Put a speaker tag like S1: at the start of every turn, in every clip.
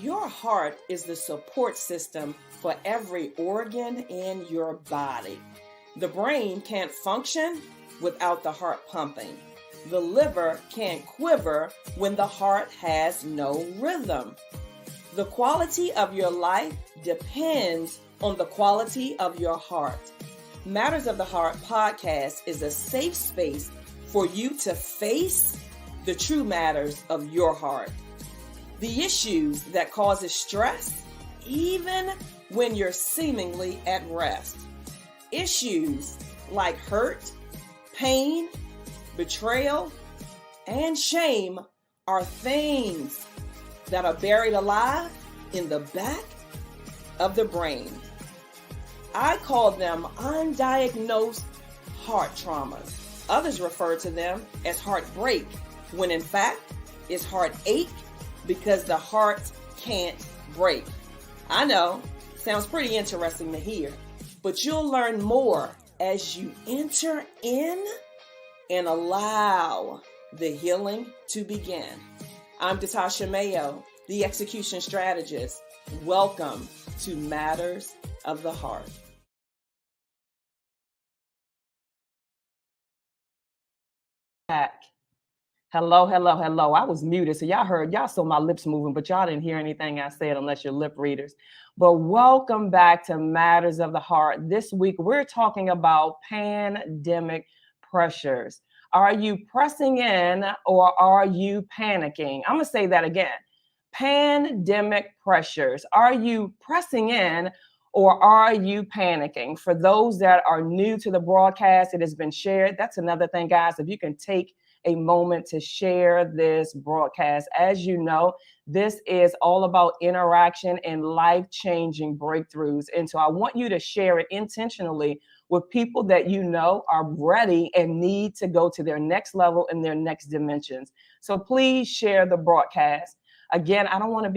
S1: Your heart is the support system for every organ in your body. The brain can't function without the heart pumping. The liver can't quiver when the heart has no rhythm. The quality of your life depends on the quality of your heart. Matters of the Heart podcast is a safe space for you to face the true matters of your heart. The issues that causes stress, even when you're seemingly at rest. Issues like hurt, pain, betrayal, and shame are things that are buried alive in the back of the brain. I call them undiagnosed heart traumas. Others refer to them as heartbreak, when in fact it's heartache because the heart can't break. I know, sounds pretty interesting to hear, but you'll learn more as you enter in and allow the healing to begin. I'm Natasha Mayo, the execution strategist. Welcome to Matters of the Heart. Back. Hello. I was muted, so y'all saw my lips moving, but y'all didn't hear anything I said unless you're lip readers. But welcome back to Matters of the Heart. This week, we're talking about pandemic pressures. Are you pressing in or are you panicking? I'm going to say that again. Pandemic pressures. Are you pressing in or are you panicking? For those that are new to the broadcast, it has been shared. That's another thing, guys. If you can take a moment to share this broadcast. As you know, this is all about interaction and life-changing breakthroughs. And so I want you to share it intentionally with people that you know are ready and need to go to their next level and their next dimensions. So please share the broadcast. Again, I don't want to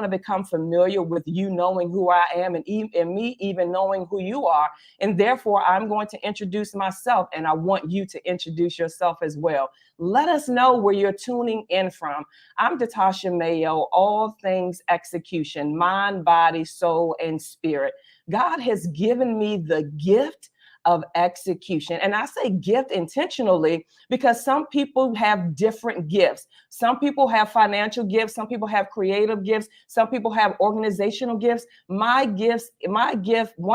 S1: become familiar with you knowing who I am and me even knowing who you are. And therefore, I'm going to introduce myself, and I want you to introduce yourself as well. Let us know where you're tuning in from. I'm Natasha Mayo, all things execution, mind, body, soul, and spirit. God has given me the gift of execution. And I say gift intentionally because some people have different gifts. Some people have financial gifts. Some people have creative gifts. Some people have organizational gifts. One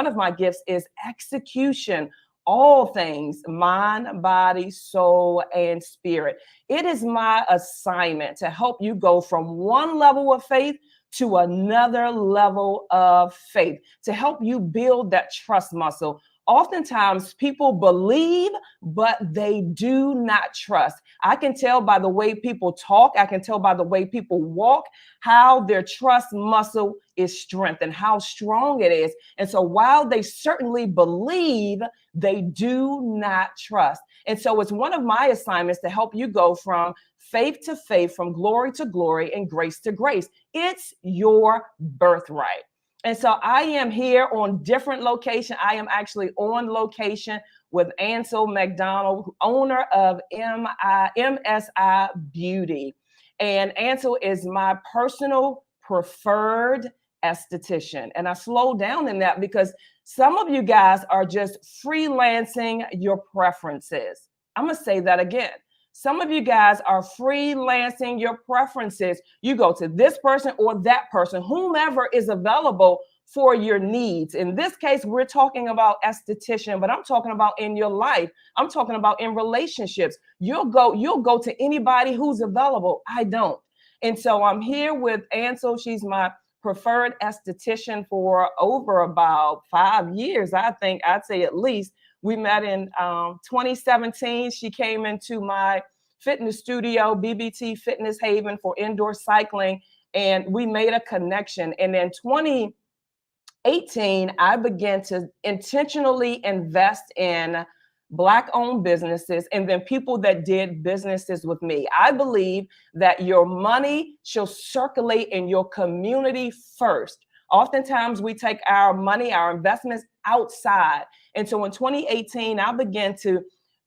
S1: of my gifts is execution. All things, mind, body, soul, and spirit. It is my assignment to help you go from one level of faith to another level of faith, to help you build that trust muscle. Oftentimes people believe, but they do not trust. I can tell by the way people talk. I can tell by the way people walk, how their trust muscle is strengthened, how strong it is. And so while they certainly believe, they do not trust. And so it's one of my assignments to help you go from faith to faith, from glory to glory, and grace to grace. It's your birthright. And so I am here on different location. I am actually on location with Ansel McDonald, owner of MSI Beauty. And Ansel is my personal preferred esthetician. And I slowed down in that because some of you guys are just freelancing your preferences. I'm going to say that again. Some of you guys are freelancing your preferences. You go to this person or that person, whomever is available for your needs. In this case, we're talking about esthetician, but I'm talking about in your life. I'm talking about in relationships. You'll go to anybody who's available. I don't. And so I'm here with Ansel. She's my preferred esthetician for over about 5 years. I think I'd say at least. We met in 2017. She came into my fitness studio, BBT Fitness Haven for indoor cycling, and we made a connection. And in 2018, I began to intentionally invest in Black-owned businesses and then people that did businesses with me. I believe that your money shall circulate in your community first. Oftentimes we take our money, our investments outside. And so in 2018, I began to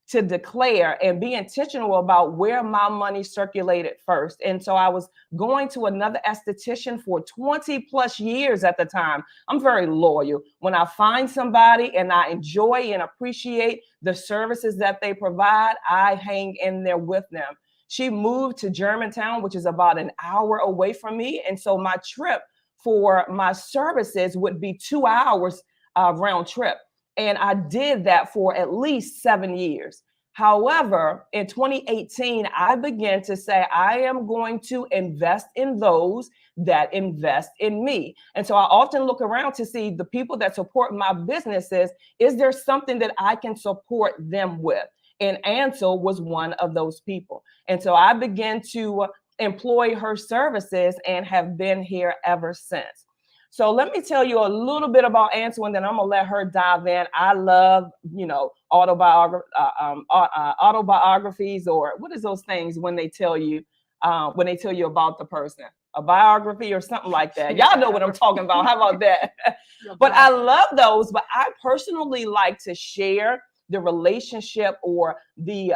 S1: to declare and be intentional about where my money circulated first. And so I was going to another esthetician for 20 plus years at the time. I'm very loyal. When I find somebody and I enjoy and appreciate the services that they provide, I hang in there with them. She moved to Germantown, which is about an hour away from me. And so my trip for my services would be 2 hours round trip. And I did that for at least 7 years. However, in 2018, I began to say, I am going to invest in those that invest in me. And so I often look around to see the people that support my businesses. Is there something that I can support them with? And Ansel was one of those people. And so I began to employ her services and have been here ever since. So let me tell you a little bit about Ansel, and then I'm gonna let her dive in. I love, autobiographies, or what is those things when they tell you about the person, a biography or something like that. Y'all know what I'm talking about. How about that? But I love those. But I personally like to share the relationship, or the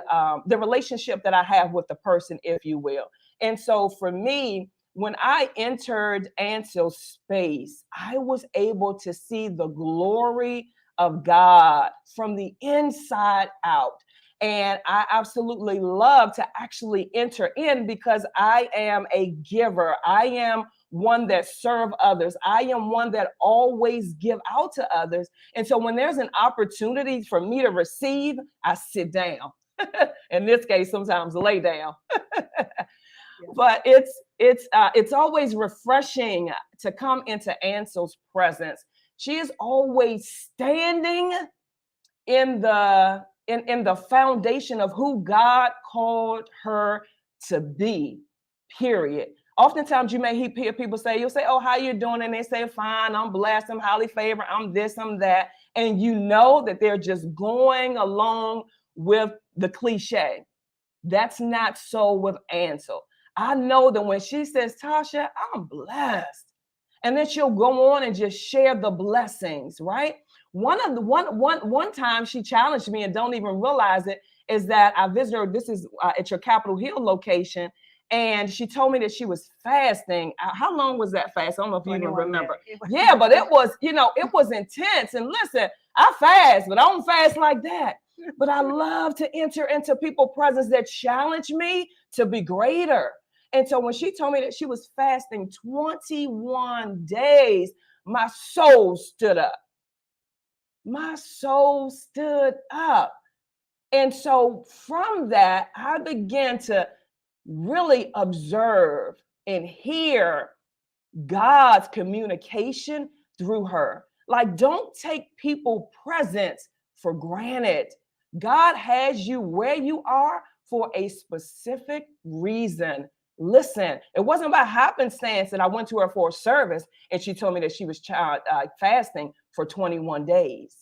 S1: relationship that I have with the person, if you will. And so for me, when I entered Ansel's space, I was able to see the glory of God from the inside out. And I absolutely love to actually enter in, because I am a giver. I am one that serve others. I am one that always give out to others. And so when there's an opportunity for me to receive, I sit down. In this case, sometimes lay down. But it's always refreshing to come into Ansel's presence. She is always standing in the foundation of who God called her to be, period. Oftentimes you may hear people say, you'll say, oh, how you doing? And they say, fine, I'm blessed, I'm highly favored, I'm this, I'm that. And you know that they're just going along with the cliche. That's not so with Ansel. I know that when she says, Tasha, I'm blessed, and then she'll go on and just share the blessings, right? One time she challenged me, and don't even realize it, is that I visited her. This is at your Capitol Hill location. And she told me that she was fasting. How long was that fast? I don't know if you even remember. Yeah, but it was, it was intense. And listen, I fast, but I don't fast like that. But I love to enter into people's presence that challenge me to be greater. And so when she told me that she was fasting 21 days, my soul stood up. My soul stood up. And so from that, I began to really observe and hear God's communication through her. Like, don't take people's presence for granted. God has you where you are for a specific reason. Listen, it wasn't about happenstance that I went to her for a service and she told me that she was fasting for 21 days.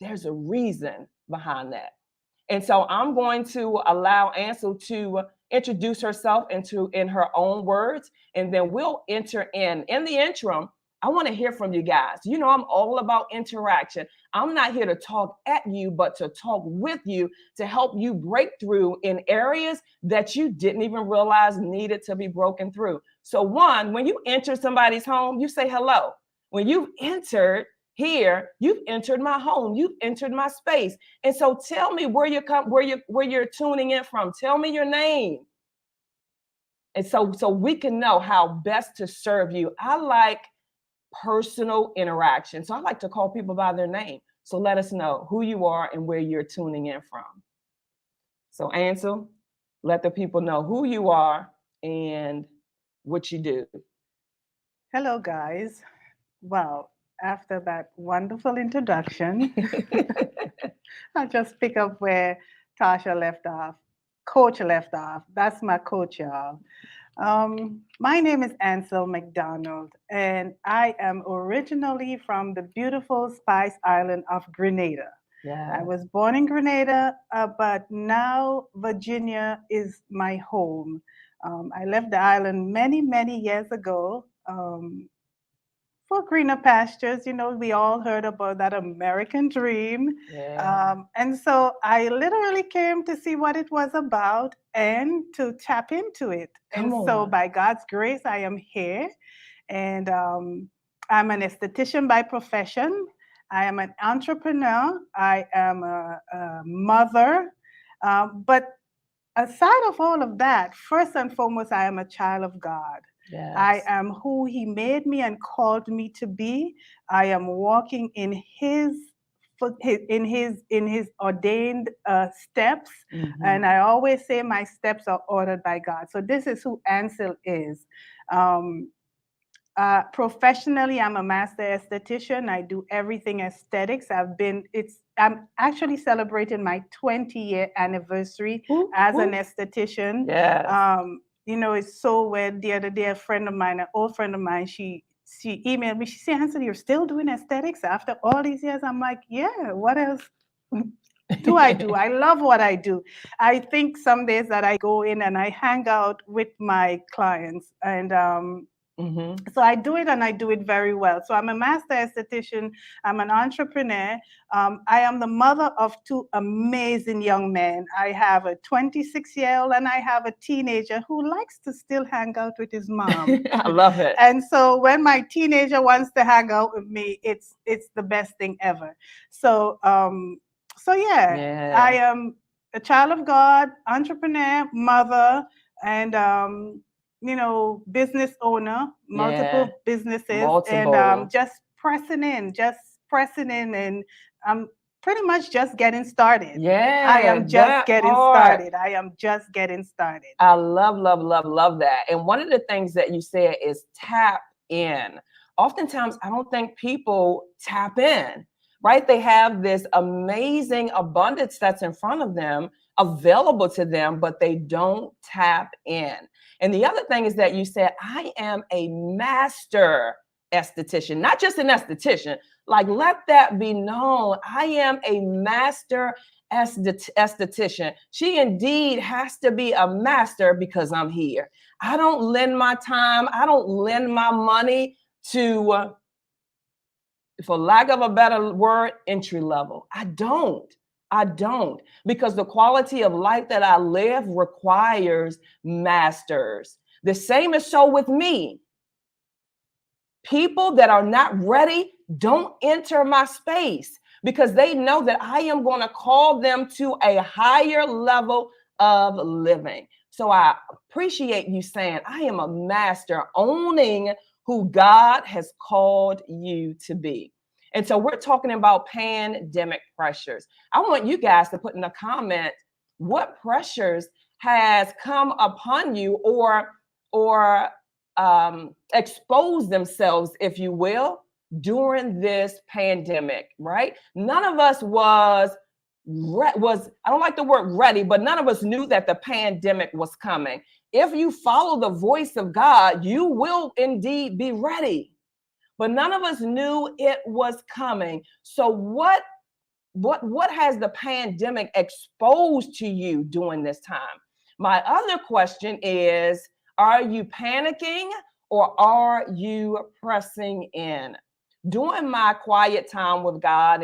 S1: There's a reason behind that. And so I'm going to allow Ansel to introduce herself in her own words, and then we'll enter in. In the interim, I want to hear from you guys. You know, I'm all about interaction. I'm not here to talk at you, but to talk with you to help you break through in areas that you didn't even realize needed to be broken through. So one, when you enter somebody's home, you say hello. When you've entered here, you've entered my home, you've entered my space. And so tell me where you're tuning in from. Tell me your name. And so we can know how best to serve you. I like personal interaction. So I like to call people by their name. So let us know who you are and where you're tuning in from. So Ansel, let the people know who you are and what you do.
S2: Hello, guys. Well, after that wonderful introduction, I'll just pick up where Tasha left off. Coach left off. That's my coach, y'all. My name is Ansel McDonald, and I am originally from the beautiful Spice Island of Grenada.
S1: Yeah.
S2: I was born in Grenada, but now Virginia is my home. I left the island many, many years ago for greener pastures. You know, we all heard about that American dream.
S1: Yeah.
S2: And so I literally came to see what it was about and to tap into it. And
S1: Come
S2: so
S1: on.
S2: by God's grace, I am here. And I'm an esthetician by profession. I am an entrepreneur. I am a mother. But aside of all of that, first and foremost, I am a child of God. I
S1: Yes.
S2: am who He made me and called me to be. I am walking in His ordained steps,
S1: Mm-hmm.
S2: and I always say my steps are ordered by God. So this is who Ansel is. Um, Professionally, I'm a master esthetician. I do everything aesthetics. I'm actually celebrating my 20-year anniversary
S1: Whoop,
S2: as an
S1: whoop.
S2: esthetician.
S1: Yes.
S2: You know, it's so weird. The other day, a friend of mine, an old friend of mine, she emailed me. She said, "Hanson, you're still doing aesthetics after all these years?" I'm like, "Yeah, what else do I do? I love what I do." I think some days that I go in and I hang out with my clients, and
S1: Mm-hmm.
S2: so I do it and I do it very well. So I'm a master esthetician. I'm an entrepreneur. I am the mother of two amazing young men. I have a 26-year-old and I have a teenager who likes to still hang out with his mom.
S1: I love it.
S2: And so when my teenager wants to hang out with me, it's the best thing ever. So so yeah, I
S1: Yeah.
S2: am a child of God, entrepreneur, mother, and you know, business owner,
S1: Yeah.
S2: multiple businesses, and
S1: Multiple.
S2: just pressing in, and I'm pretty much just getting started. I
S1: Yeah,
S2: am just
S1: that
S2: getting
S1: part.
S2: started. I am just getting started.
S1: I love, love, love, love that. And one of the things that you said is tap in. Oftentimes, I don't think people tap in, right? They have this amazing abundance that's in front of them, available to them, but they don't tap in. And the other thing is that you said, I am a master esthetician, not just an esthetician. Like, let that be known. I am a master esthetician. She indeed has to be a master because I'm here. I don't lend my time. I don't lend my money to, for lack of a better word, entry level. I don't. I don't. Because the quality of life that I live requires masters. The same is so with me. People that are not ready don't enter my space because they know that I am going to call them to a higher level of living. So I appreciate you saying, I am a master, owning who God has called you to be. And so we're talking about pandemic pressures. I want you guys to put in the comment what pressures has come upon you or expose themselves, if you will, during this pandemic, right? None of us I don't like the word ready, but none of us knew that the pandemic was coming. If you follow the voice of God, you will indeed be ready. But none of us knew it was coming. So what has the pandemic exposed to you during this time? My other question is, are you panicking or are you pressing in? During my quiet time with God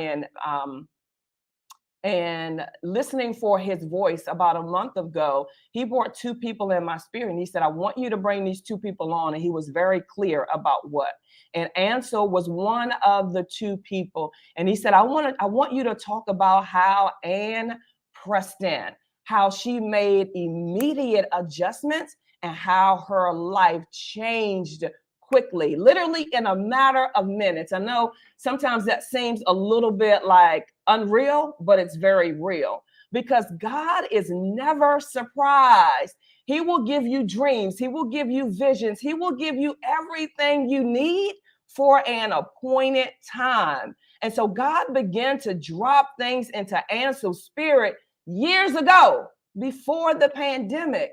S1: and listening for his voice about a month ago, he brought two people in my spirit and he said, I want you to bring these two people on. And he was very clear about what. And Ansel was one of the two people. And he said, I want you to talk about how Anne pressed in, how she made immediate adjustments and how her life changed quickly, literally in a matter of minutes. I know sometimes that seems a little bit like unreal, but it's very real because God is never surprised. He will give you dreams, He will give you visions, He will give you everything you need for an appointed time. And so God began to drop things into Ansel's spirit years ago before the pandemic.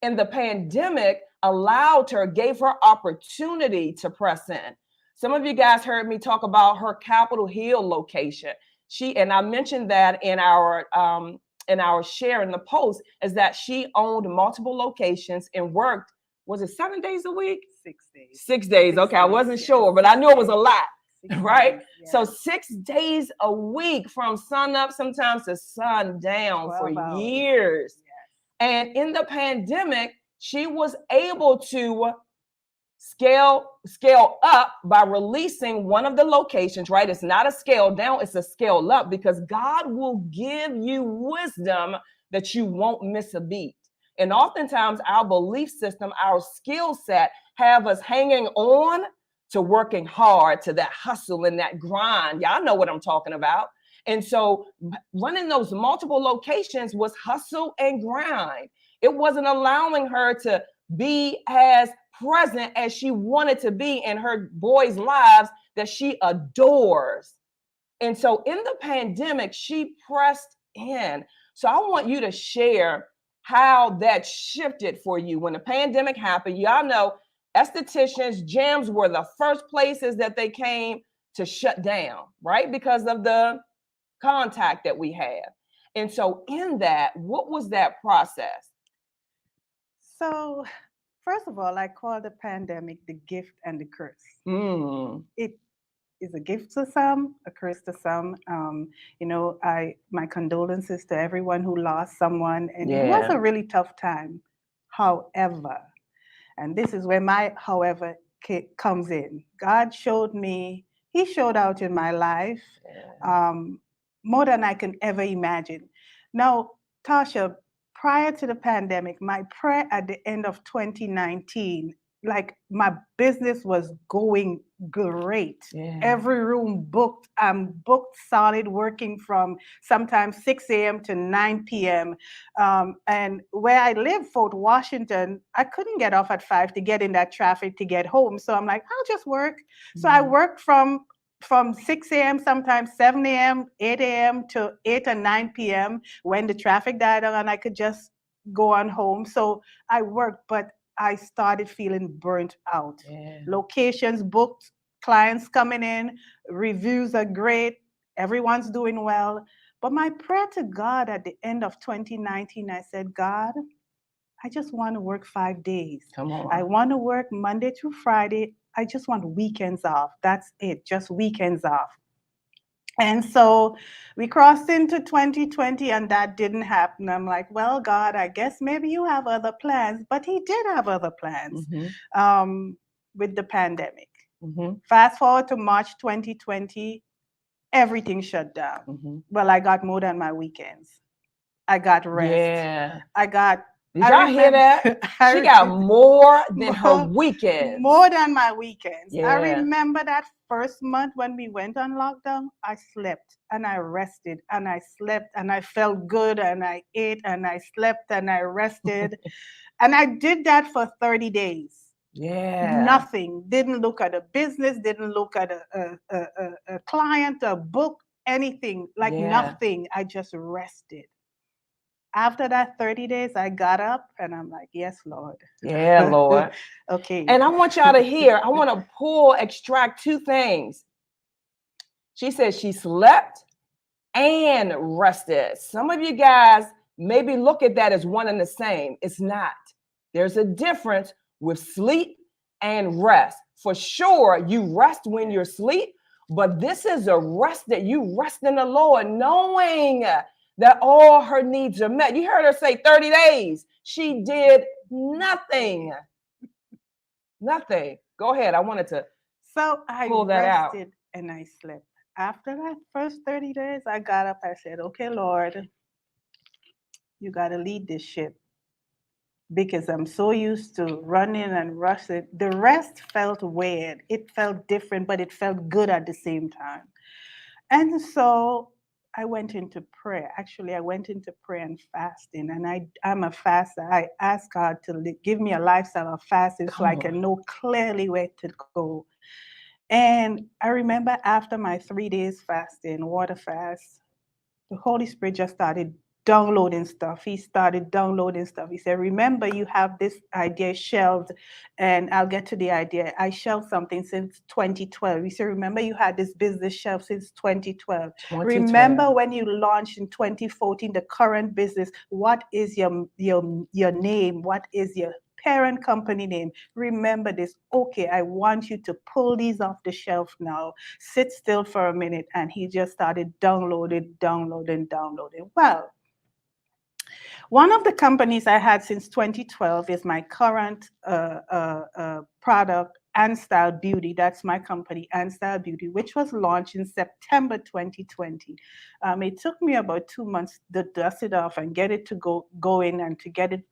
S1: And the pandemic allowed her, gave her opportunity to press in. Some of you guys heard me talk about her Capitol Hill location. And I mentioned that in our share in the post, is that she owned multiple locations and worked was it 7 days a week?
S2: 6 days.
S1: 6 days.
S2: 6
S1: Okay, I
S2: days,
S1: wasn't
S2: yes.
S1: sure, but I knew it was a lot,
S2: 6
S1: right?
S2: days,
S1: So
S2: yes.
S1: 6 days a week from sun up sometimes to sundown for
S2: 12 hours.
S1: years.
S2: Yes.
S1: And in the pandemic, she was able to scale up by releasing one of the locations, right? It's not a scale down, it's a scale up, because God will give you wisdom that you won't miss a beat. And oftentimes our belief system, our skill set have us hanging on to working hard, to that hustle and that grind. Y'all know what I'm talking about. And so running those multiple locations was hustle and grind. It wasn't allowing her to be as present as she wanted to be in her boys' lives that she adores. And so in the pandemic, she pressed in. So I want you to share how that shifted for you when the pandemic happened. Y'all know estheticians, gyms were the first places that they came to shut down, right? Because of the contact that we have. And so in that, what was that process?
S2: So, first of all, I call the pandemic the gift and the curse. It is a gift to some, a curse to some. My condolences to everyone who lost someone, and it was a really tough time. However, and this is where my however comes in. God showed me, He showed out in my life more than I can ever imagine. Now, Tasha, prior to the pandemic, my prayer at the end of 2019, like my business was going great. Every room booked. I'm booked solid, working from sometimes 6 a.m. to 9 p.m. And where I live, Fort Washington, I couldn't get off at 5 to get in that traffic to get home. So I'm like, I'll just work. So I worked from 6 a.m., sometimes 7 a.m., 8 a.m. to 8 or 9 p.m. when the traffic died down and I could just go on home. So I worked, but I started feeling burnt out. Locations booked, clients coming in, reviews are great, everyone's doing well. But my prayer to God at the end of 2019, I said, God, I just want to work 5 days.
S1: Come on.
S2: I want to work Monday through Friday. I just want weekends off. That's it, just weekends off. And so we crossed into 2020 and that didn't happen. I'm like, well, God, I guess maybe you have other plans. But He did have other plans with the pandemic. Fast forward to March 2020, everything shut down. Well, I got more than my weekends. I got rest.
S1: Did y'all hear that? She got more than her weekends.
S2: More than my weekends. I remember that first month when we went on lockdown, I slept and I rested and I slept and I felt good and I ate and I slept and I rested. And I did that for 30 days. Nothing. Didn't look at a business, didn't look at a client, a book, anything, like nothing. I just rested. After that 30 days, I got up and I'm like, yes, Lord.
S1: Yeah, Lord.
S2: Okay.
S1: And I want y'all to hear, I want to extract 2 things. She said she slept and rested. Some of you guys maybe look at that as one and the same. It's not. There's a difference with sleep and rest. For sure, you rest when you're asleep, but this is a rest that you rest in the Lord, knowing that all her needs are met. You heard her say 30 days. She did nothing. Nothing. Go ahead. I wanted to pull that out.
S2: So I rested and I slept. After that first 30 days, I got up. I said, okay, Lord, you got to lead this ship because I'm so used to running and rushing. The rest felt weird. It felt different, but it felt good at the same time. And so I went into prayer. Actually, I went into prayer and fasting, and I'm a faster. I asked God to give me a lifestyle of fasting so I can know clearly where to go. And I remember after my 3 days fasting, water fast, the Holy Spirit just started downloading stuff. He started downloading stuff. He said, remember, you have this idea shelved, and I'll get to the idea. I shelved something since 2012. He said, remember, you had this business shelved since 2012. Remember when you launched in 2014, the current business, what is your name? What is your parent company name. Remember this. Okay, I want you to pull these off the shelf now. Sit still for a minute. And he just started downloading. Well, one of the companies I had since 2012 is my current product, And Style Beauty. That's my company, And Style Beauty, which was launched in September 2020. It took me about 2 months to dust it off and get it to go in and to get it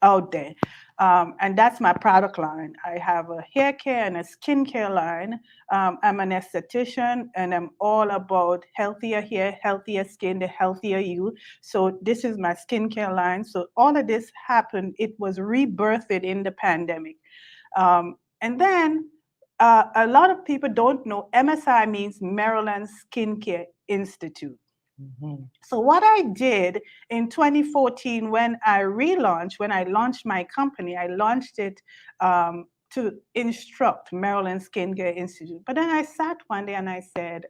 S2: out there. And that's my product line. I have a hair care and a skincare line. I'm an esthetician and I'm all about healthier hair, healthier skin, the healthier you. So this is my skincare line. So all of this happened, it was rebirthed in the pandemic. And then a lot of people don't know MSI means Maryland Skincare Institute.
S1: Mm-hmm.
S2: So what I did in 2014 when I launched my company, I launched it to instruct Maryland Skincare Institute. But then I sat one day and I said,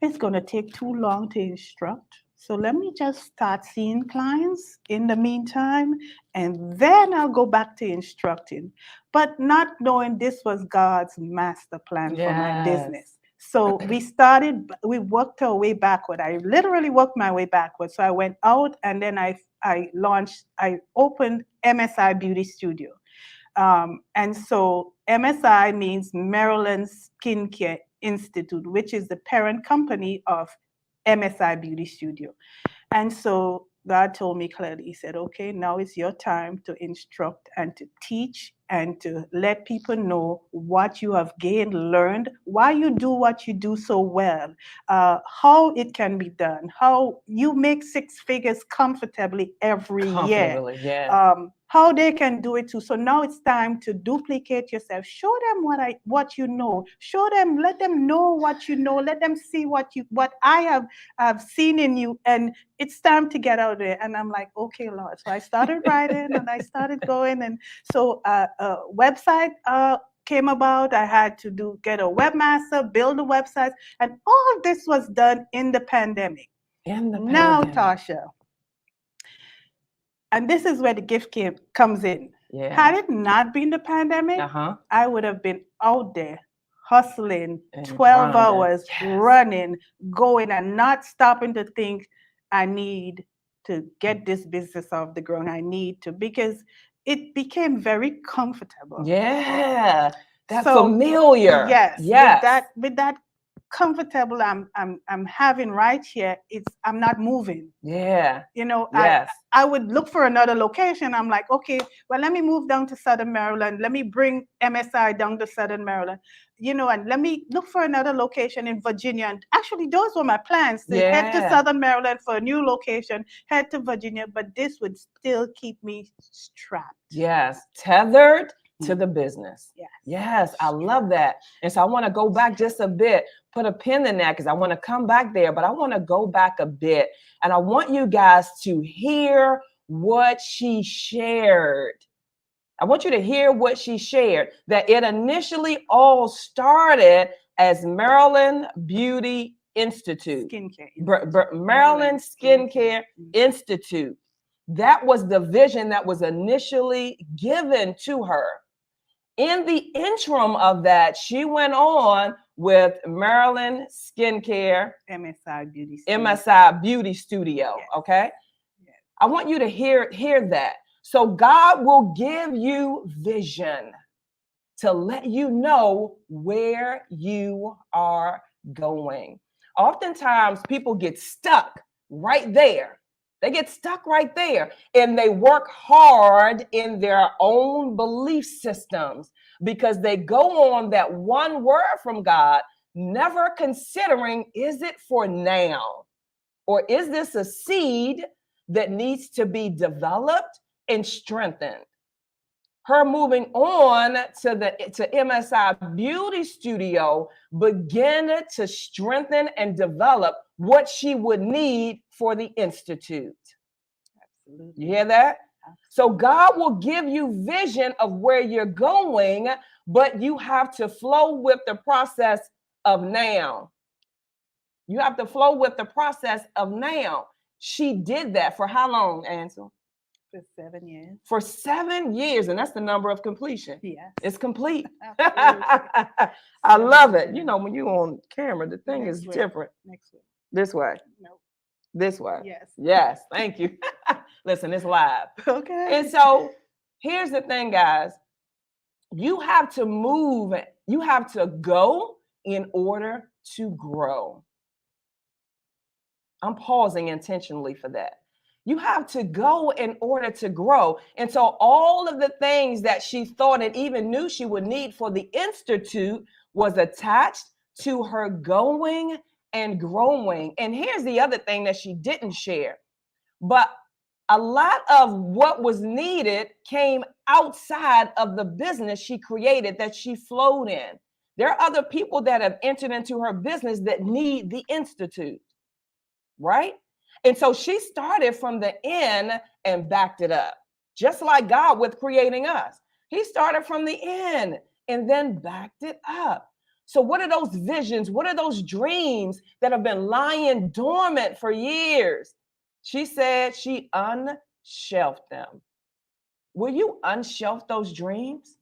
S2: it's going to take too long to instruct. So let me just start seeing clients in the meantime, and then I'll go back to instructing. But not knowing this was God's master plan for my business. So we worked our way backward. I literally worked my way backward. So I went out and then I opened MSI Beauty Studio. And so MSI means Maryland Skincare Institute, which is the parent company of MSI Beauty Studio. And so God told me clearly, he said, okay, now is your time to instruct and to teach and to let people know what you have gained, learned, why you do what you do so well, how it can be done, how you make six figures comfortably every year, how they can do it too. So now it's time to duplicate yourself. Show them what you know. Show them, let them know what you know. Let them see what I have seen in you, and it's time to get out there. And I'm like, okay, Lord. So I started writing and I started going. And so a website came about. I had to get a webmaster, build a website. And all of this was done in the pandemic. Now, Tasha, and this is where the gift comes in. Yeah. Had it not been the pandemic, I would have been out there hustling and 12 hours, running, going, and not stopping to think, I need to get this business off the ground. I need to, because it became very comfortable.
S1: Yeah, that's familiar.
S2: Yes. With that comfortable I'm having right here, I'm not moving.
S1: Yeah.
S2: You know, I would look for another location. I'm like, okay, well, let me move down to Southern Maryland. Let me bring MSI down to Southern Maryland, you know, and let me look for another location in Virginia. And actually, those were my plans to head to Southern Maryland for a new location, head to Virginia, but this would still keep me strapped.
S1: Yes, tethered to the business. Yes, I love that. And so I want to go back just a bit, put a pin in that because I want to come back there, but I want to go back a bit and I want you guys to hear what she shared. I want you to hear what she shared, that it initially all started as Maryland Beauty Institute, Maryland Skincare Institute. That was the vision that was initially given to her. In the interim of that, she went on with Maryland Skincare,
S2: MSI
S1: Beauty Studio. Okay, I want you to hear that. So God will give you vision to let you know where you are going. Oftentimes, people get stuck right there. They get stuck right there and they work hard in their own belief systems because they go on that one word from God, never considering, is it for now? Or is this a seed that needs to be developed and strengthened? Her moving on to MSI Beauty Studio began to strengthen and develop what she would need for the Institute. Absolutely. You hear that? Absolutely. So God will give you vision of where you're going, but you have to flow with the process of now. You have to flow with the process of now. She did that for how long, Ansel?
S2: For 7 years.
S1: For 7 years, and that's the number of completion.
S2: Yes.
S1: It's complete.
S2: Absolutely.
S1: I love it.
S2: 7
S1: You know, when you're on camera, the thing
S2: Next
S1: is
S2: way.
S1: different.
S2: Next week.
S1: This way,
S2: No.
S1: this way.
S2: Yes.
S1: Yes, thank you. Listen, it's live.
S2: Okay.
S1: And so here's the thing, guys. You have to move, you have to go in order to grow. I'm pausing intentionally for that. You have to go in order to grow. And so all of the things that she thought and even knew she would need for the institute was attached to her going and growing. And here's the other thing that she didn't share. But a lot of what was needed came outside of the business she created that she flowed in. There are other people that have entered into her business that need the institute, right? And so she started from the end and backed it up, just like God with creating us. He started from the end and then backed it up. So what are those visions? What are those dreams that have been lying dormant for years? She said she unshelved them. Will you unshelf those dreams?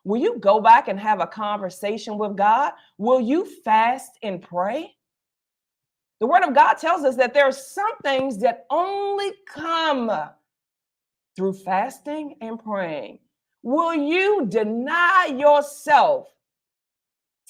S1: Will you go back and have a conversation with God? Will you fast and pray? The word of God tells us that there are some things that only come through fasting and praying. Will you deny yourself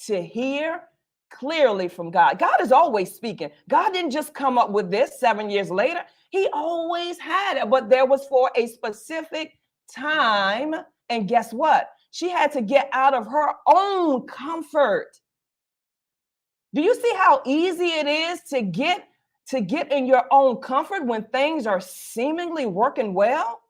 S1: to hear clearly from God? God is always speaking. God didn't just come up with this 7 years later. He always had it, but there was for a specific time. And guess what? She had to get out of her own comfort. Do you see how easy it is to get in your own comfort when things are seemingly working well?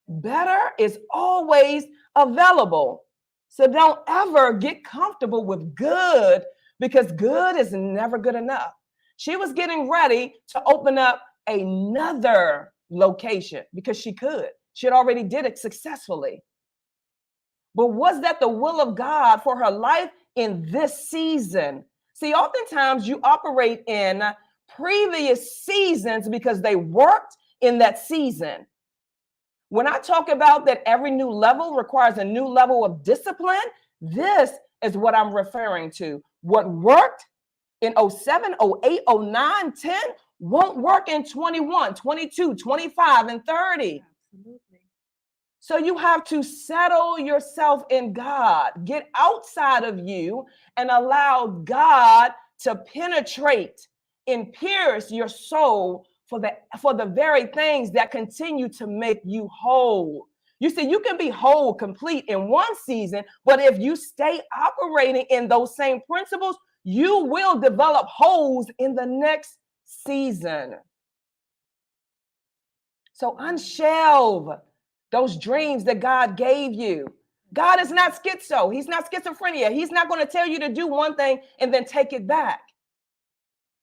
S1: Better is always available. So don't ever get comfortable with good, because good is never good enough. She was getting ready to open up another location because she could. She had already did it successfully. But was that the will of God for her life in this season? See, oftentimes you operate in previous seasons because they worked in that season. When I talk about that every new level requires a new level of discipline, this is what I'm referring to. What worked in 07, 08, 09, 10 won't work in 21, 22, 25, and 30.
S2: Absolutely.
S1: So you have to settle yourself in God. Get outside of you and allow God to penetrate and pierce your soul for the very things that continue to make you whole. You see, you can be whole, complete in one season, but if you stay operating in those same principles, you will develop holes in the next season. So unshelve those dreams that God gave you. God is not schizo. He's not schizophrenia. He's not going to tell you to do one thing and then take it back.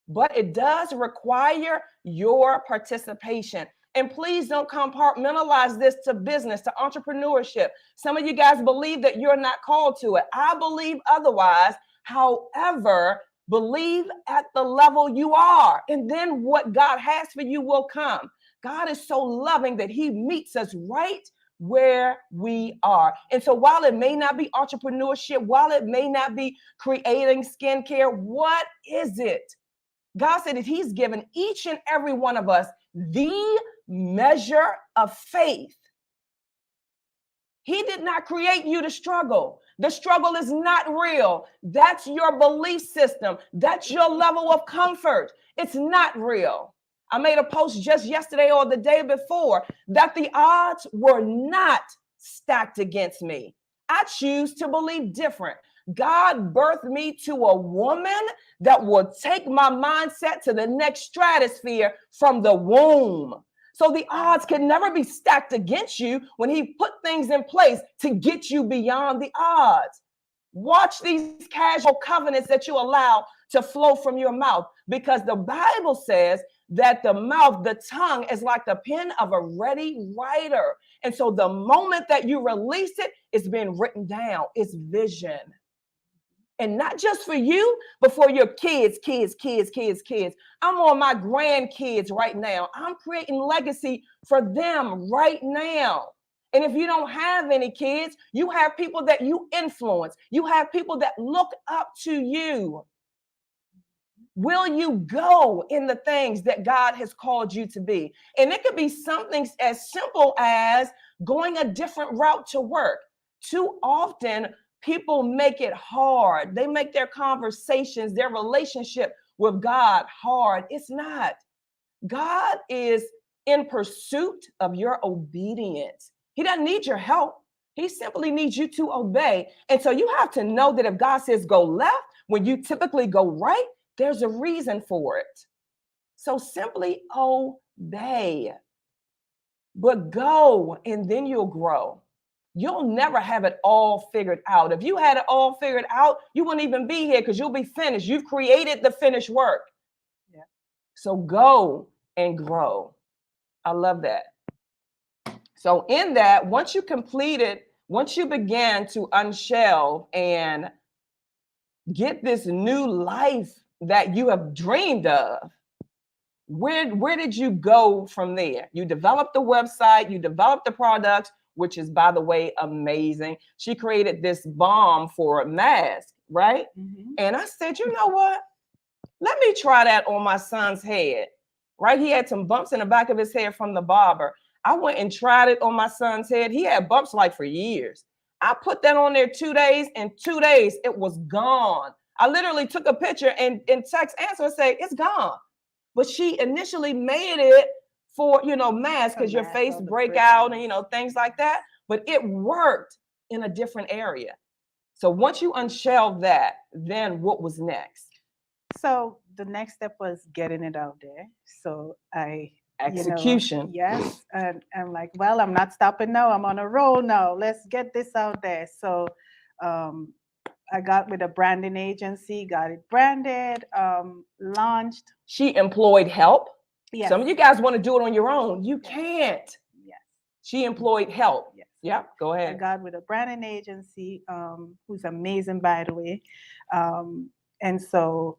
S1: But it does require your participation. And please don't compartmentalize this to business, to entrepreneurship. Some of you guys believe that you're not called to it. I believe otherwise. However, believe at the level you are, and then what God has for you will come. God is so loving that he meets us right where we are. And so while it may not be entrepreneurship, while it may not be creating skincare, what is it? God said that he's given each and every one of us the measure of faith. He did not create you to struggle. The struggle is not real. That's your belief system. That's your level of comfort. It's not real. I made a post just yesterday or the day before that the odds were not stacked against me. I choose to believe different. God birthed me to a woman that will take my mindset to the next stratosphere from the womb. So the odds can never be stacked against you when he put things in place to get you beyond the odds. Watch these casual covenants that you allow to flow from your mouth, because the Bible says that the mouth, the tongue, is like the pen of a ready writer. And so the moment that you release it, it's been written down. It's vision. And not just for you, but for your kids. I'm on my grandkids right now. I'm creating legacy for them right now. And if you don't have any kids, you have people that you influence. You have people that look up to you. Will you go in the things that God has called you to be? And it could be something as simple as going a different route to work. Too often, people make it hard. They make their conversations, their relationship with God hard. It's not. God is in pursuit of your obedience. He doesn't need your help. He simply needs you to obey. And so you have to know that if God says go left, when you typically go right, there's a reason for it. So simply obey. But go, and then you'll grow. You'll never have it all figured out. If you had it all figured out, you wouldn't even be here because you'll be finished. You've created the finished work. Yeah. So go and grow. I love that. So in that, once you began to unshelve and get this new life that you have dreamed of, where did you go from there? You developed the website, you developed the products, which is, by the way, amazing. She created this balm for a mask, right? Mm-hmm. And I said, you know what? Let me try that on my son's head, right? He had some bumps in the back of his head from the barber. I went and tried it on my son's head. He had bumps like for years. I put that on there 2 days. In 2 days, it was gone. I literally took a picture and text answer and say, it's gone. But she initially made it for, mask because your face break out and, things like that. But it worked in a different area. So once you unshelved that, then what was next?
S2: So the next step was getting it out there. So
S1: execution.
S2: Yes. And I'm like, well, I'm not stopping now. I'm on a roll now. Let's get this out there. So I got with a branding agency, got it branded, launched.
S1: She employed help.
S2: Yes.
S1: Some of you guys want to do it on your own. You can't.
S2: Yes.
S1: She employed help. Yes. Yeah, go ahead.
S2: I got with a branding agency, who's amazing, by the way. And so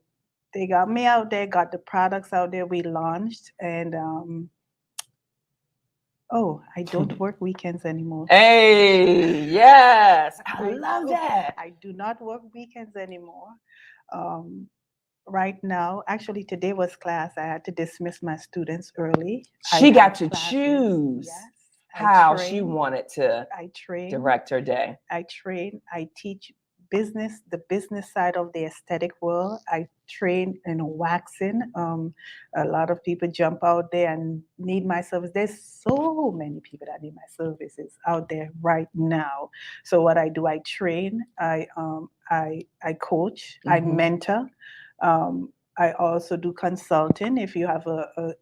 S2: they got me out there, got the products out there. We launched, and I don't work weekends anymore.
S1: Hey, yes, I love that.
S2: I do not work weekends anymore. Right now, actually, today was class. I had to dismiss my students early.
S1: She got to choose how she wanted to direct her day.
S2: I train. I teach business, the business side of the aesthetic world. I train in waxing. A lot of people jump out there and need my service. There's so many people that need my services out there right now. So what I do, I train, I coach, I mentor. I also do consulting. If you have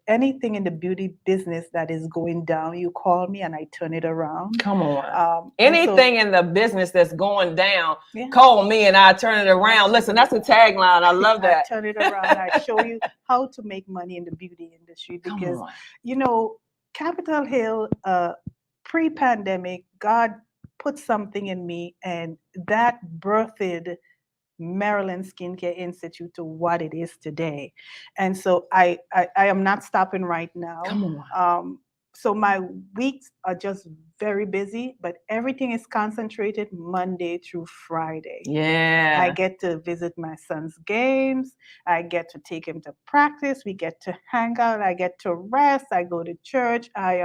S2: anything in the beauty business that is going down, you call me and I turn it around.
S1: Come on. Anything in the business that's going down, call me and I turn it around. Listen, that's a tagline. I love that.
S2: I turn it around. I show you how to make money in the beauty industry because, Capitol Hill, pre-pandemic, God put something in me and that birthed Maryland Skincare Institute to what it is today. And so I am not stopping right now.
S1: Come on.
S2: So my weeks are just very busy, but everything is concentrated Monday through Friday.
S1: Yeah.
S2: I get to visit my son's games. I get to take him to practice. We get to hang out. I get to rest. I go to church. I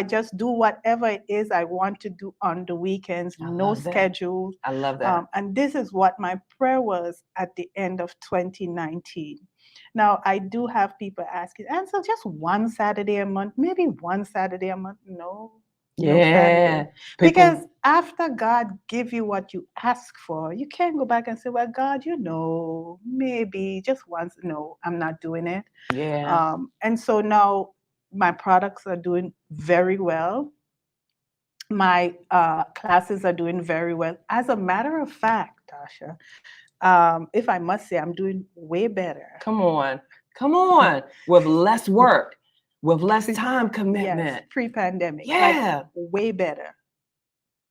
S2: just do whatever it is I want to do on the weekends. No schedule.
S1: I love that.
S2: And this is what my prayer was at the end of 2019. Now, I do have people asking, and so just one Saturday a month, maybe one Saturday a month? No.
S1: Yeah.
S2: Because after God give you what you ask for, you can't go back and say, well, God, maybe just once. No, I'm not doing it.
S1: Yeah.
S2: And so now my products are doing very well. My classes are doing very well. As a matter of fact, Tasha, if I must say, I'm doing way better.
S1: Come on. With less work, with less time commitment.
S2: Yes, pre-pandemic.
S1: Yeah.
S2: Like, way better.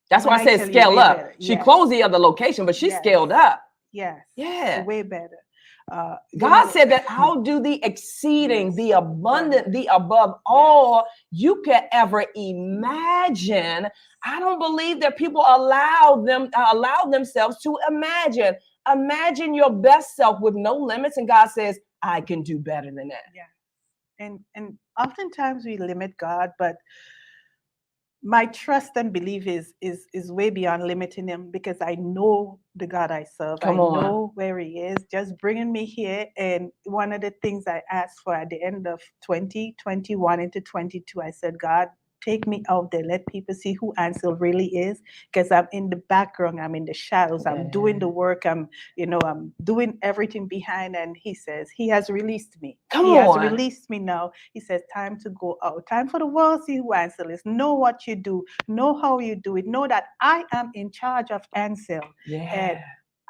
S1: That's why I said scale up. She closed the other location, but she scaled up.
S2: Yes.
S1: Yeah.
S2: Way better.
S1: God said that I'll do the exceeding,
S2: Yes,
S1: the abundant, the above all you could ever imagine. I don't believe that people allow themselves to imagine. Imagine your best self with no limits, and God says, I can do better than that.
S2: Yeah. And oftentimes we limit God, but my trust and belief is way beyond limiting him, because I know the God I serve.
S1: Come
S2: I
S1: on.
S2: know where he is, just bringing me here. And one of the things I asked for at the end of 2021 into 22, I said, God, take me out there, let people see who Ansel really is, because I'm in the background, I'm in the shadows, I'm doing the work, I'm doing everything behind. And he says he has released me.
S1: Come
S2: He
S1: on.
S2: has released me now. He says, time to go out, time for the world to see who Ansel is. Know what you do, know how you do it, know that I am in charge of Ansel.
S1: Yeah.
S2: And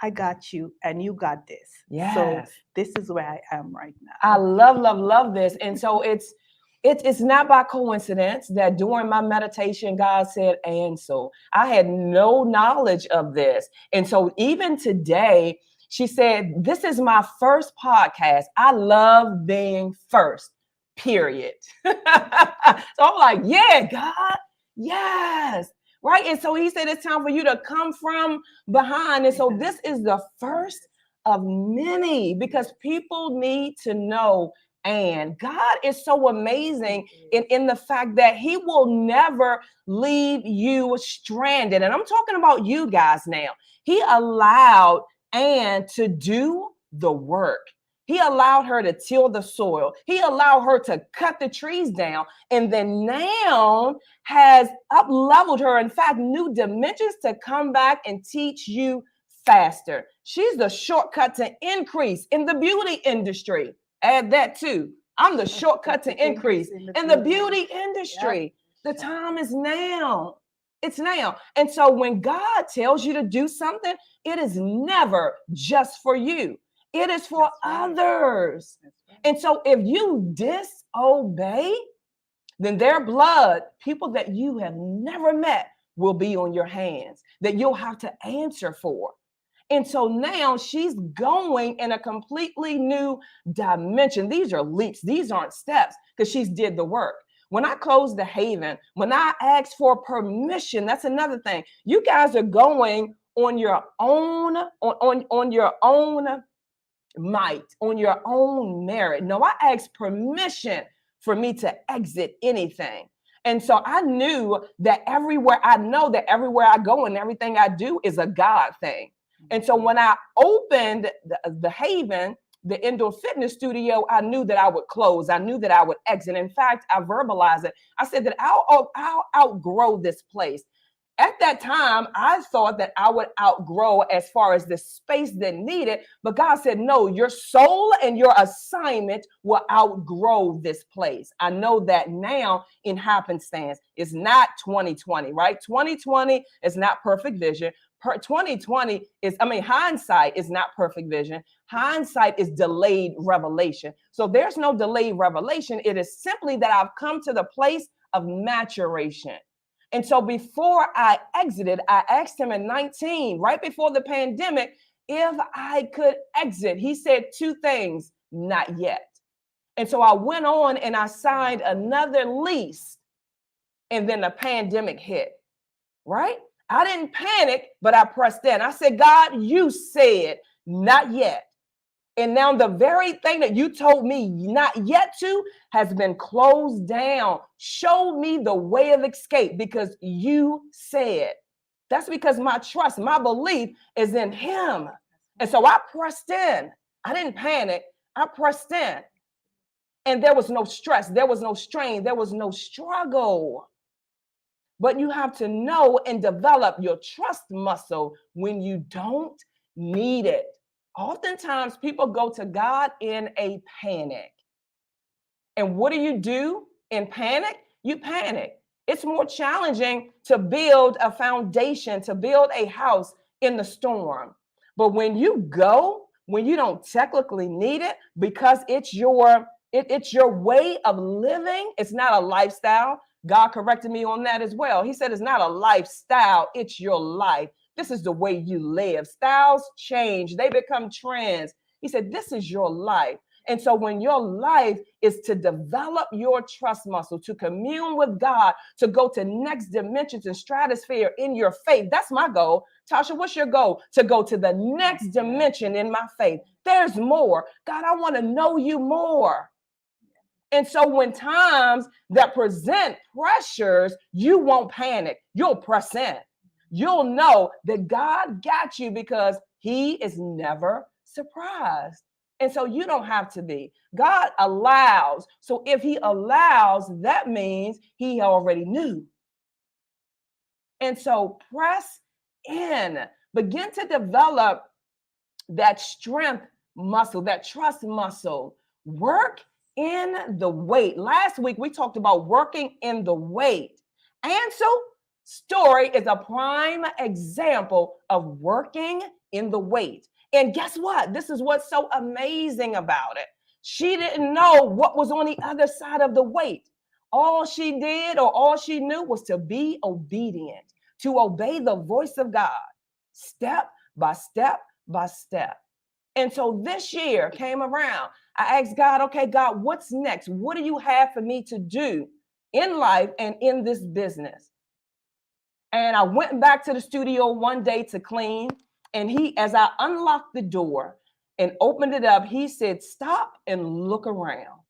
S2: I got you and you got this.
S1: Yes.
S2: So this is where I am right now.
S1: I love this. And so it's not by coincidence that during my meditation, God said, and so I had no knowledge of this. And so even today, she said, this is my first podcast. I love being first, period. So I'm like, yeah, God, yes. Right. And so he said, it's time for you to come from behind. And so this is the first of many, because people need to know. And God is so amazing in the fact that he will never leave you stranded. And I'm talking about you guys now. He allowed Anne to do the work. He allowed her to till the soil. He allowed her to cut the trees down, and then now has up leveled her, in fact, new dimensions to come back and teach you faster. She's the shortcut to increase in the beauty industry. Add that too. I'm the shortcut to increase in the beauty industry. Yep. The time is now. It's now. And so when God tells you to do something, it is never just for you. It is for others. Right. And so if you disobey, then their blood, people that you have never met, will be on your hands that you'll have to answer for. And so now she's going in a completely new dimension. These are leaps. These aren't steps, because she's did the work. When I closed the Haven, when I asked for permission, that's another thing. You guys are going on your own, on your own might, on your own merit. No, I asked permission for me to exit anything. And so I knew that everywhere I go and everything I do is a God thing. And so when I opened the Haven, the indoor fitness studio, I knew that I would close. I knew that I would exit. In fact, I verbalized it. I said that I'll outgrow this place. At that time, I thought that I would outgrow as far as the space that needed, but God said, no, your soul and your assignment will outgrow this place. I know that now in happenstance. It's not 2020, right? 2020 is not perfect vision. 2020 is, hindsight is not perfect vision. Hindsight is delayed revelation. So there's no delayed revelation. It is simply that I've come to the place of maturation. And so before I exited, I asked him in 19, right before the pandemic, if I could exit. He said two things, not yet. And so I went on and I signed another lease, and then the pandemic hit, right? I didn't panic, but I pressed in. I said, God, you said not yet. And now the very thing that you told me not yet to has been closed down. Show me the way of escape, because you said. That's because my trust, my belief is in him. And so I pressed in. I didn't panic. I pressed in. And there was no stress. There was no strain. There was no struggle. But you have to know and develop your trust muscle when you don't need it. Oftentimes, people go to God in a panic. And what do in panic? You panic. It's more challenging to build a foundation, to build a house in the storm. But when you go, when you don't technically need it, because it's your way of living, it's not a lifestyle. God corrected me on that as well. He said it's not a lifestyle, it's your life. This is the way you live. Styles change, they become trends. He said, this is your life. And so when your life is to develop your trust muscle, to commune with God, to go to next dimensions and stratosphere in your faith, that's my goal. Tasha, what's your goal? To go to the next dimension in my faith. There's more. God, I want to know you more. And so when times that present pressures, you won't panic. You'll press in. You'll know that God got you because he is never surprised. And so you don't have to be. God allows. So if he allows, that means he already knew. And so press in. Begin to develop that strength muscle, that trust muscle. Work in the weight. Last week, we talked about working in the weight. And so story is a prime example of working in the weight. And guess what? This is what's so amazing about it. She didn't know what was on the other side of the weight. All she did or all she knew was to be obedient, to obey the voice of God, step by step by step. And so this year came around. I asked God, okay, God, what's next? What do you have for me to do in life and in this business? And I went back to the studio one day to clean. And as I unlocked the door and opened it up, he said, stop and look around.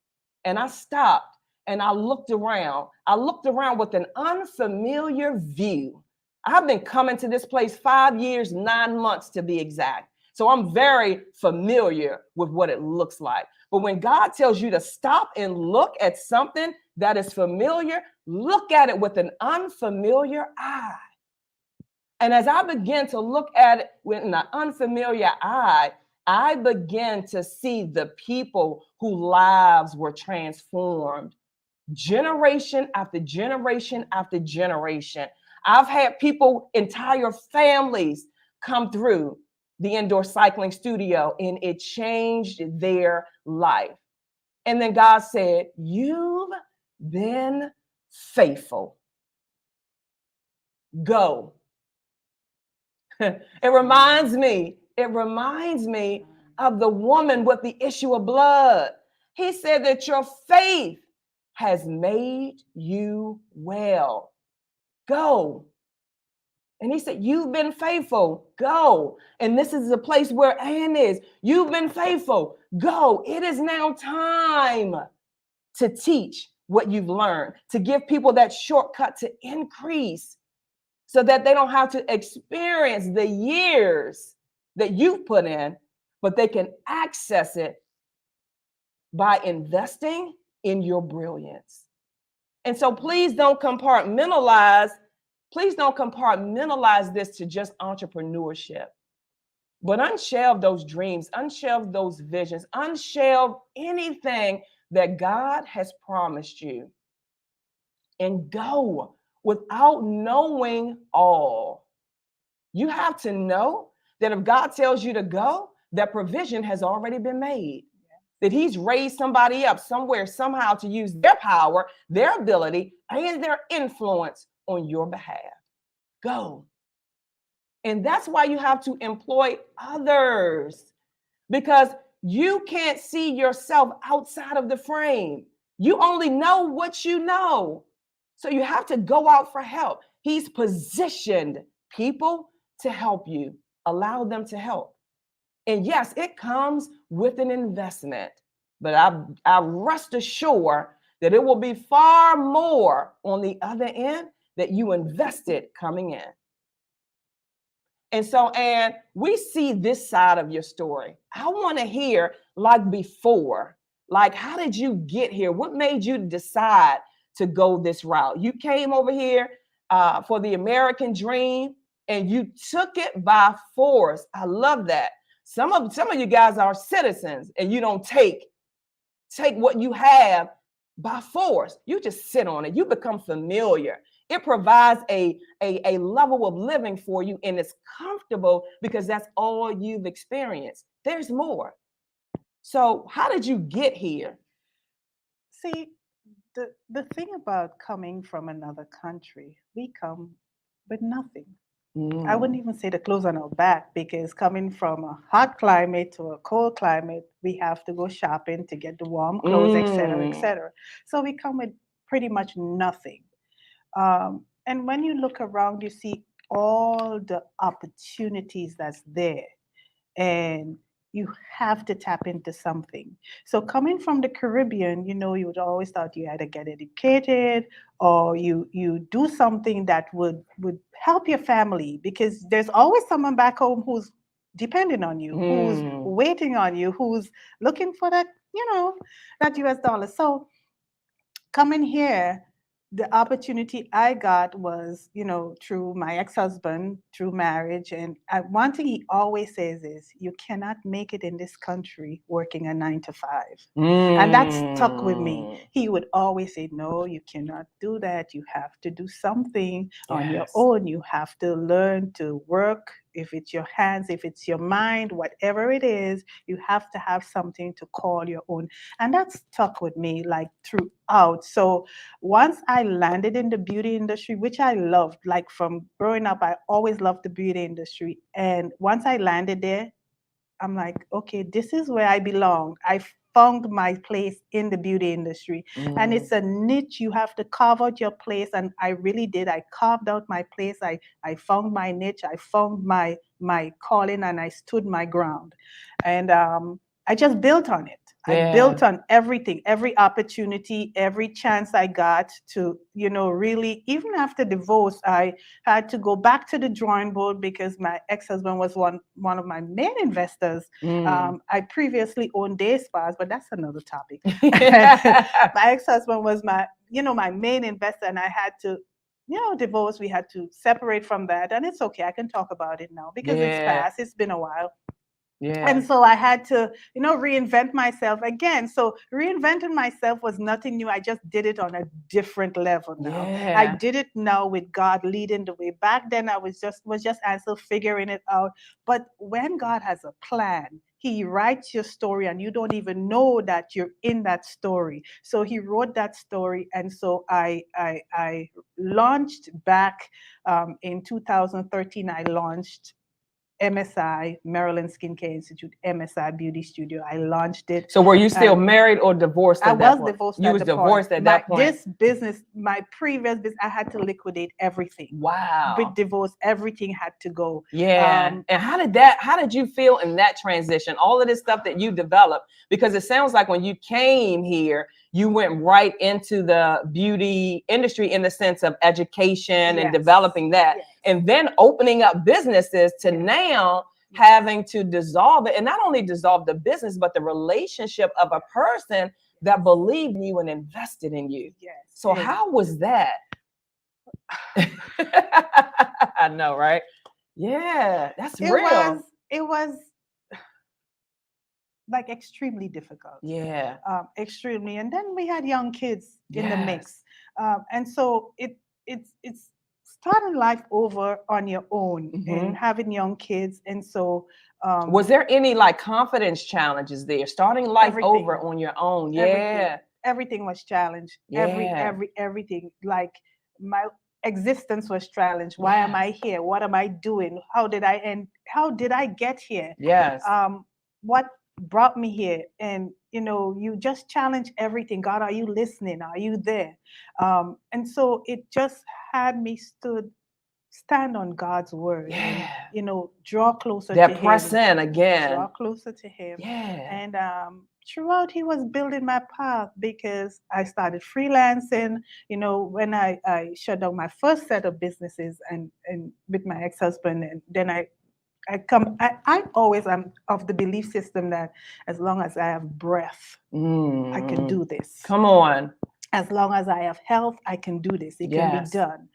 S1: And I stopped and I looked around. I looked around with an unfamiliar view. I've been coming to this place 5 years, 9 months to be exact. So I'm very familiar with what it looks like. But when God tells you to stop and look at something that is familiar, look at it with an unfamiliar eye. And as I began to look at it with an unfamiliar eye, I began to see the people whose lives were transformed generation after generation after generation. I've had people, entire families, come through the indoor cycling studio, and it changed their life. And then God said, you've been faithful. Go. It reminds me of the woman with the issue of blood. He said that your faith has made you well. Go. And he said, you've been faithful. Go. And this is the place where Ann is. You've been faithful. Go. It is now time to teach what you've learned, to give people that shortcut to increase so that they don't have to experience the years that you've put in, but they can access it by investing in your brilliance. And so please don't compartmentalize this to just entrepreneurship, but unshelve those dreams, unshelve those visions, unshelve anything that God has promised you, and go without knowing all. You have to know that if God tells you to go, that provision has already been made. That he's raised somebody up somewhere, somehow, to use their power, their ability, and their influence on your behalf. Go. And that's why you have to employ others, because you can't see yourself outside of the frame. You only know what you know. So you have to go out for help. He's positioned people to help you. Allow them to help. And yes, it comes with an investment, but I rest assured that it will be far more on the other end that you invested coming in. And so, Ann, we see this side of your story. I want to hear, like before, like, how did you get here? What made you decide to go this route? You came over here for the American dream, and you took it by force. I love that. Some of you guys are citizens, and you don't take what you have by force. You just sit on it. You become familiar. It provides a level of living for you, and it's comfortable because that's all you've experienced. There's more. So how did you get here?
S2: See, the thing about coming from another country, we come with nothing. I wouldn't even say the clothes on our back, because coming from a hot climate to a cold climate, we have to go shopping to get the warm clothes, etc., etc. So we come with pretty much nothing. And when you look around, you see all the opportunities that's there, and you have to tap into something. So coming from the Caribbean, you would always thought you either get educated or you do something that would help your family, because there's always someone back home who's depending on you, who's waiting on you, who's looking for that US dollar. So coming here, the opportunity I got was, through my ex-husband, through marriage. And one thing he always says is, you cannot make it in this country working a 9 to 5. And that stuck with me. He would always say, no, you cannot do that. You have to do something on your own. You have to learn to work. If it's your hands, if it's your mind, whatever it is, you have to have something to call your own. And that stuck with me like throughout. So once I landed in the beauty industry, which I loved, like from growing up, I always loved the beauty industry. And once I landed there, I'm like, okay, this is where I belong. I found my place in the beauty industry. And it's a niche. You have to carve out your place. And I really did. I carved out my place. I found my niche. I found my calling, and I stood my ground. And I just built on it. I built on everything, every opportunity, every chance I got to, really, even after divorce, I had to go back to the drawing board, because my ex-husband was one of my main investors. I previously owned day spas, but that's another topic. My ex-husband was my main investor, and I had to, divorce. We had to separate from that, and it's okay. I can talk about it now because it's past. It's been a while. And so I had to, reinvent myself again. So reinventing myself was nothing new. I just did it on a different level now. I did it now with God leading the way. Back then I was just still figuring it out. But when God has a plan, he writes your story and you don't even know that you're in that story. So he wrote that story. And so I launched back in 2013. I launched MSI, Maryland Skincare Institute, MSI Beauty Studio. I launched it.
S1: So were you still married or divorced at that point?
S2: I was divorced.
S1: You was divorced at that point.
S2: This business, my previous business, I had to liquidate everything.
S1: Wow.
S2: With divorce, everything had to go.
S1: And how did you feel in that transition? All of this stuff that you developed, because it sounds like when you came here, you went right into the beauty industry in the sense of education and developing that, and then opening up businesses to now having to dissolve it, and not only dissolve the business, but the relationship of a person that believed in you and invested in you. So how was that? I know, right? Yeah, that's real.
S2: It was like extremely difficult. Extremely. And then we had young kids in the mix. And so it's starting life over on your own and having young kids. And so
S1: was there any like confidence challenges there, starting life over on your own?
S2: Everything was challenged. Everything. Like my existence was challenged. Why am I here? What am I doing? How did I end? How did I get here? What brought me here? And you just challenge everything. God, are you listening? Are you there? And so it just had me stand on God's word and draw closer to him.
S1: Press in again.
S2: Draw closer to him. And throughout he was building my path, because I started freelancing. When I shut down my first set of businesses and with my ex-husband, and then I always am of the belief system that as long as I have breath, I can do this.
S1: Come on.
S2: As long as I have health, I can do this. It can be done.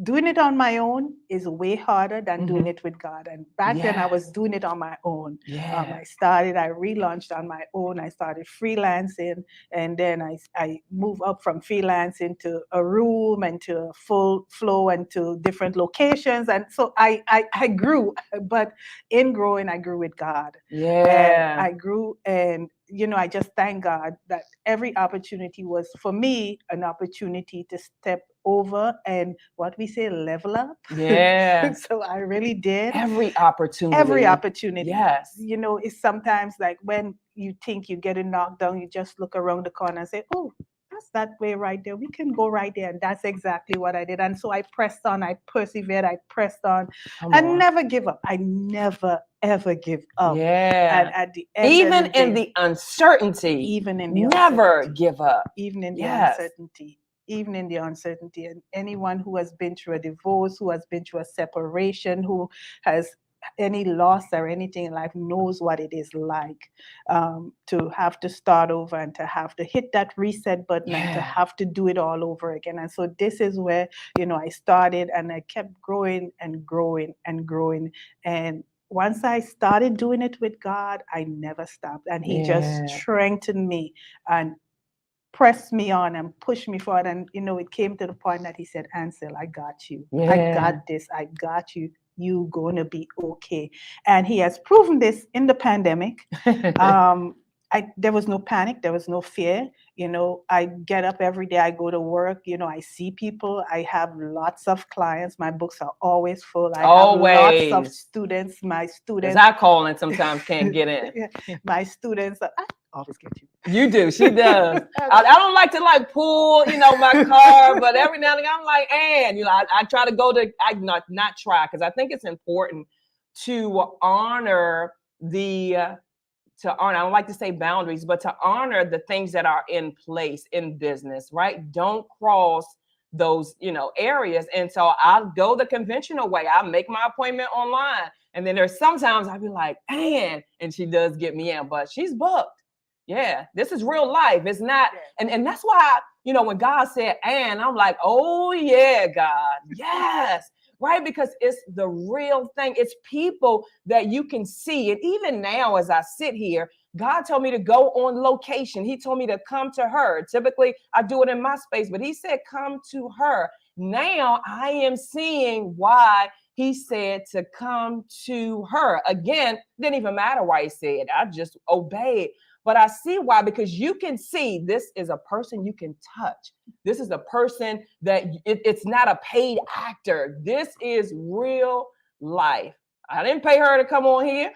S2: Doing it on my own is way harder than doing it with God. And back then I was doing it on my own. I relaunched on my own. I started freelancing, and then I moved up from freelancing to a room and to a full flow and to different locations. And so I grew, but in growing, I grew with God. And I grew, and I just thank God that every opportunity was for me an opportunity to step over and what we say, level up.
S1: Yeah.
S2: So I really did.
S1: Every opportunity.
S2: Every opportunity.
S1: Yes.
S2: You know, it's sometimes like when you think you're getting knocked down, you just look around the corner and say, oh, that's that way right there. We can go right there. And that's exactly what I did. And so I pressed on, I persevered, I pressed on
S1: Come
S2: and
S1: on.
S2: never give up. I never, ever give up.
S1: Yeah.
S2: And at the end
S1: Even
S2: of the
S1: in
S2: day,
S1: the uncertainty,
S2: even in the
S1: never
S2: uncertainty,
S1: give up.
S2: even in the
S1: Yes.
S2: uncertainty, even in the uncertainty. And anyone who has been through a divorce, who has been through a separation, who has any loss or anything in life knows what it is like to have to start over and to have to hit that reset button and to
S1: Yeah.
S2: have to do it all over again. And so this is where, you know, I started and I kept growing and growing and growing. And once I started doing it with God, I never stopped. And He just
S1: Yeah.
S2: strengthened me and pressed me on and pushed me forward. And, you know, it came to the point that He said, Ansel, I got you. I
S1: Yeah.
S2: got this. I got you. You gonna be okay. And He has proven this in the pandemic. There was no panic. There was no fear. You know, I get up every day. I go to work. You know, I see people. I have lots of clients. My books are always full. I have lots of
S1: Always.
S2: students. My
S1: Because
S2: students.
S1: I call and sometimes can't get in.
S2: My students. I always get you.
S1: You do. She does. I don't like to like pull, you know, my car, but every now and again I'm like, and you know, I try to go to. I not try because I think it's important to honor the. To honor, I don't like to say boundaries, but to honor the things that are in place in business, right? Don't cross those, you know, areas. And so I'll go the conventional way. I make my appointment online. And then there's sometimes I'll be like, and she does get me in, but she's booked. Yeah, this is real life. It's not, and that's why, you know, when God said, and I'm like, oh yeah, God, yes. Right? Because it's the real thing. It's people that you can see. And even now, as I sit here, God told me to go on location. He told me to come to her. Typically, I do it in my space, but He said, come to her. Now I am seeing why He said to come to her. Again, didn't even matter why He said. I just obeyed. But I see why, because you can see this is a person you can touch. This is a person that it's not a paid actor. This is real life. I didn't pay her to come on here,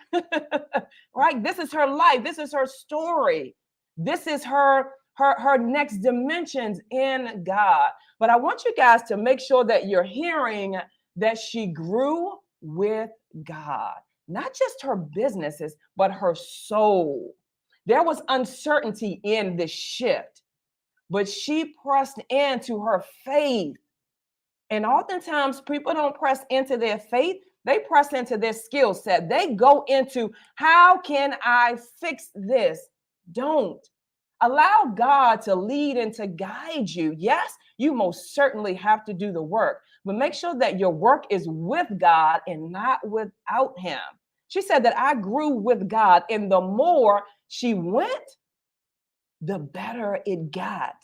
S1: right? This is her life. This is her story. This is her next dimensions in God. But I want you guys to make sure that you're hearing that she grew with God, not just her businesses, but her soul. There was uncertainty in the shift, but she pressed into her faith. And oftentimes people don't press into their faith, they press into their skill set. They go into, how can I fix this? Don't. Allow God to lead and to guide you. Yes, you most certainly have to do the work, but make sure that your work is with God and not without Him. She said that I grew with God, and the more she went, the better it got.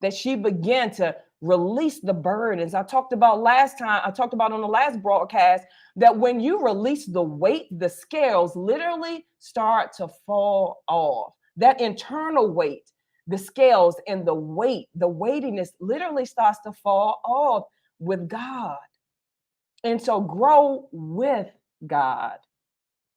S1: That she began to release the burdens. I talked about on the last broadcast, that when you release the weight, the scales literally start to fall off. That internal weight, the scales and the weight, the weightiness literally starts to fall off with God. And so grow with God,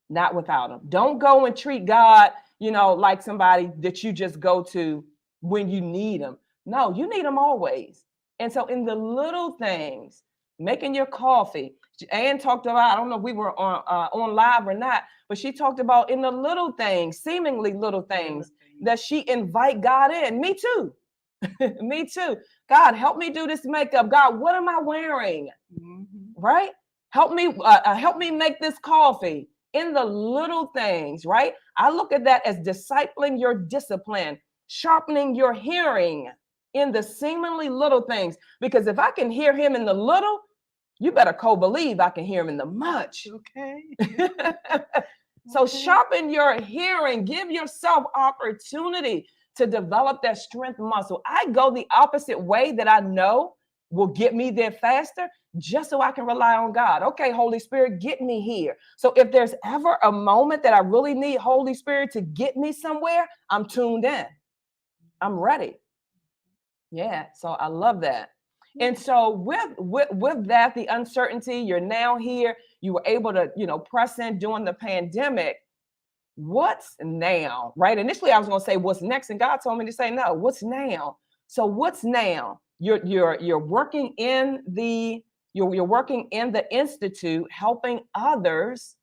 S1: not without Him. Don't go and treat God, you know, like somebody that you just go to when you need Him. No, you need Him always. And so in the little things, making your coffee. Ann talked about, I don't know if we were on live or not, but she talked about in the little things, seemingly little things, that she invite God in. Me too. Me too. God, help me do this makeup. God, what am I wearing? Right? Help me make this coffee. In the little things, right? I look at that as discipling your discipline, sharpening your hearing in the seemingly little things. Because if I can hear Him in the little, you better co-believe I can hear Him in the much.
S2: Okay.
S1: So sharpen your hearing. Give yourself opportunity to develop that strength muscle. I go the opposite way that I know will get me there faster, just so I can rely on God. Okay, Holy Spirit, get me here. So if there's ever a moment that I really need Holy Spirit to get me somewhere, I'm tuned in. I'm ready. Yeah, so I love that. And so with that, the uncertainty, you're now here. You were able to, press in during the pandemic. What's now, right? Initially, I was going to say what's next, and God told me to say no. What's now? So what's now? You're working in the you're working in the institute, helping others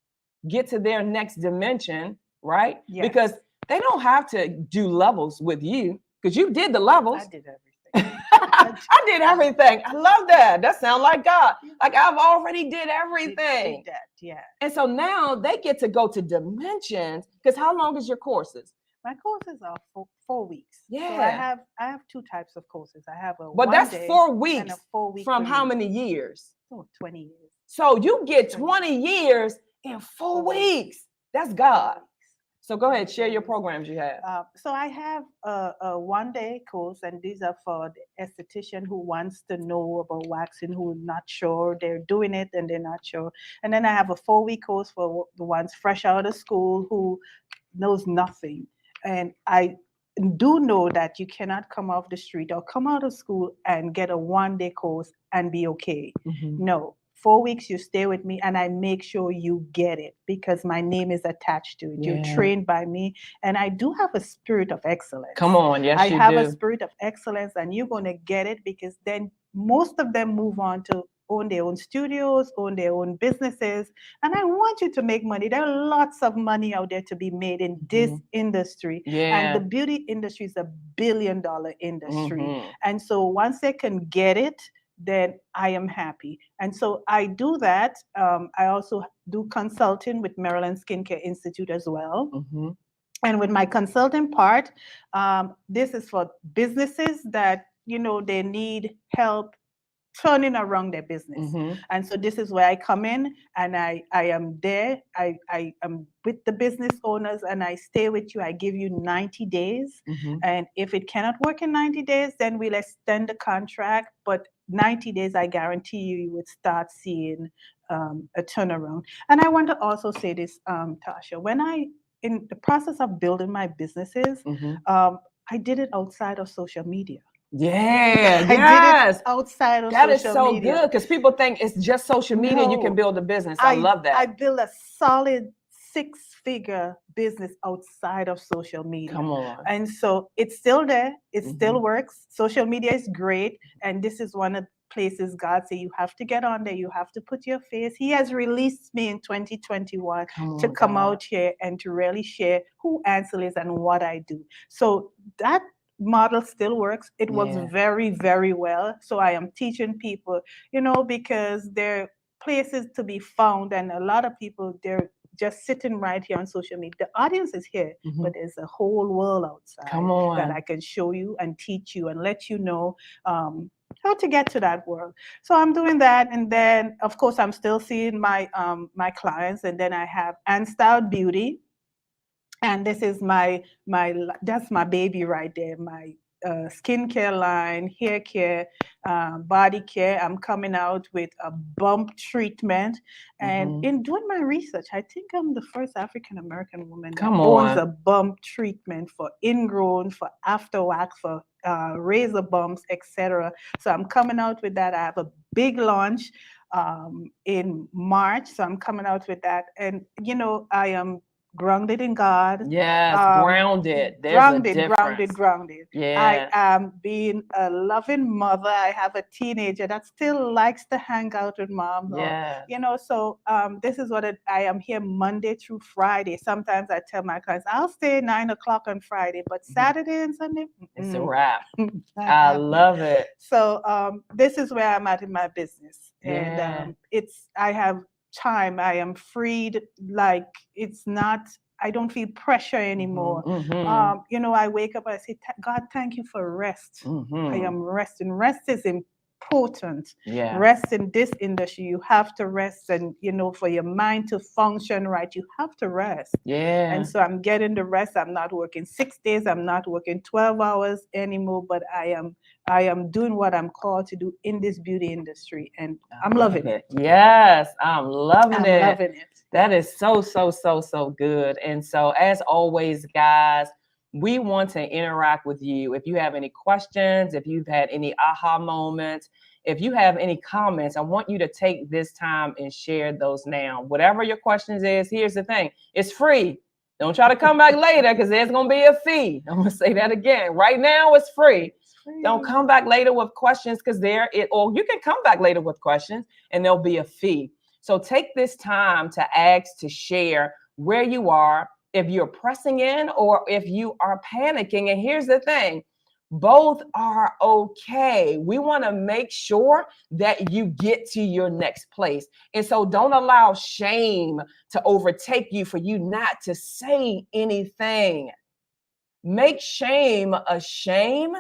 S1: get to their next dimension, right?
S2: Yes.
S1: Because they don't have to do levels with you, because you did the levels.
S2: I did everything.
S1: I did everything. I love that. That sounds like God. Like I've already did everything.
S2: Did that, yeah.
S1: And so now they get to go to dimensions. Because how long is your courses?
S2: My courses are 4 weeks.
S1: Yeah.
S2: So I have two types of courses. I have a
S1: but that's 4 weeks
S2: and a 4-week
S1: from how
S2: release.
S1: many years?
S2: 20 years.
S1: So you get 20 years in 4 weeks. That's God. So go ahead, share your programs you have.
S2: So I have a 1-day course, and these are for the esthetician who wants to know about waxing, who not sure they're doing it and they're not sure. And then I have a 4-week course for the ones fresh out of school who knows nothing. And I do know that you cannot come off the street or come out of school and get a 1-day course and be okay.
S1: Mm-hmm.
S2: No. 4 weeks you stay with me, and I make sure you get it because my name is attached to it.
S1: Yeah.
S2: You're trained by me, and I do have a spirit of excellence.
S1: Come on, yes,
S2: I
S1: you
S2: have
S1: do.
S2: a spirit of excellence, and you're going to get it, because then most of them move on to own their own studios, own their own businesses. And I want you to make money. There are lots of money out there to be made in this industry.
S1: Yeah.
S2: And the beauty industry is a billion-dollar industry.
S1: Mm-hmm.
S2: And so once they can get it, then I am happy. And so I do that. I also do consulting with Maryland Skincare Institute as well.
S1: Mm-hmm.
S2: And with my consulting part, this is for businesses that, they need help turning around their business.
S1: Mm-hmm.
S2: And so this is where I come in, and I am there. I am with the business owners, and I stay with you. I give you 90 days.
S1: Mm-hmm.
S2: And if it cannot work in 90 days, then we'll extend the contract. But 90 days, I guarantee you would start seeing a turnaround. And I want to also say this, Tasha, in the process of building my businesses,
S1: Mm-hmm.
S2: I did it outside of social media.
S1: Yeah,
S2: I
S1: yes.
S2: did it outside of
S1: that
S2: social
S1: is so
S2: media.
S1: good, because people think it's just social media you can
S2: No.
S1: build a business. I love that.
S2: I built a solid 6-figure business outside of social media.
S1: Come on.
S2: And so it's still there. It
S1: Mhm.
S2: still works. Social media is great. And this is one of the places God said you have to get on there. You have to put your face. He has released me in 2021 to come out here and to really share who Ansel is and what I do. So that model still works. It works very, very well. So I am teaching people, because there are places to be found, and a lot of people, they're just sitting right here on social media. The audience is here, but there's a whole world outside that I can show you and teach you and let you know how to get to that world. So I'm doing that, and then of course I'm still seeing my clients, and then I have Unstyled Beauty. And this is that's my baby right there, my skincare line, hair care, body care. I'm coming out with a bump treatment. And in doing my research, I think I'm the first African-American woman that owns a bump treatment for ingrown, for after wax, for razor bumps, etc. So I'm coming out with that. I have a big launch in March. So I'm coming out with that. And, I am grounded in God.
S1: Yes, grounded. There's
S2: grounded.
S1: Yeah.
S2: I am being a loving mother. I have a teenager that still likes to hang out with mom.
S1: Yeah.
S2: So this is what I am here Monday through Friday. Sometimes I tell my clients, I'll stay 9 o'clock on Friday, but Saturday and Sunday,
S1: it's a wrap. I love it.
S2: So this is where I'm at in my business. And I have time. I am freed. Like, it's not, I don't feel pressure anymore. I wake up and I say, God, thank you for rest. I am resting. Rest is important. Rest in this industry, you have to rest. And for your mind to function right, you have to rest. And so I'm getting the rest. I'm not working 6 days. I'm not working 12 hours anymore, but I am doing what I'm called to do in this beauty industry, and I'm loving it.
S1: Yes, I'm loving it.
S2: Loving it.
S1: That is so good. And so, as always, guys, we want to interact with you. If you have any questions, if you've had any aha moments, If you have any comments, I want you to take this time and share those now. Whatever your questions is, here's the thing. It's free. Don't try to come back later because there's going to be a fee. I'm going to say that again. Right now, it's free. Don't come back later with questions because or you can come back later with questions and there'll be a fee. So take this time to ask, to share where you are, if you're pressing in or if you are panicking. And here's the thing, both are okay. We want to make sure that you get to your next place. And so don't allow shame to overtake you for you not to say anything. Make shame a shame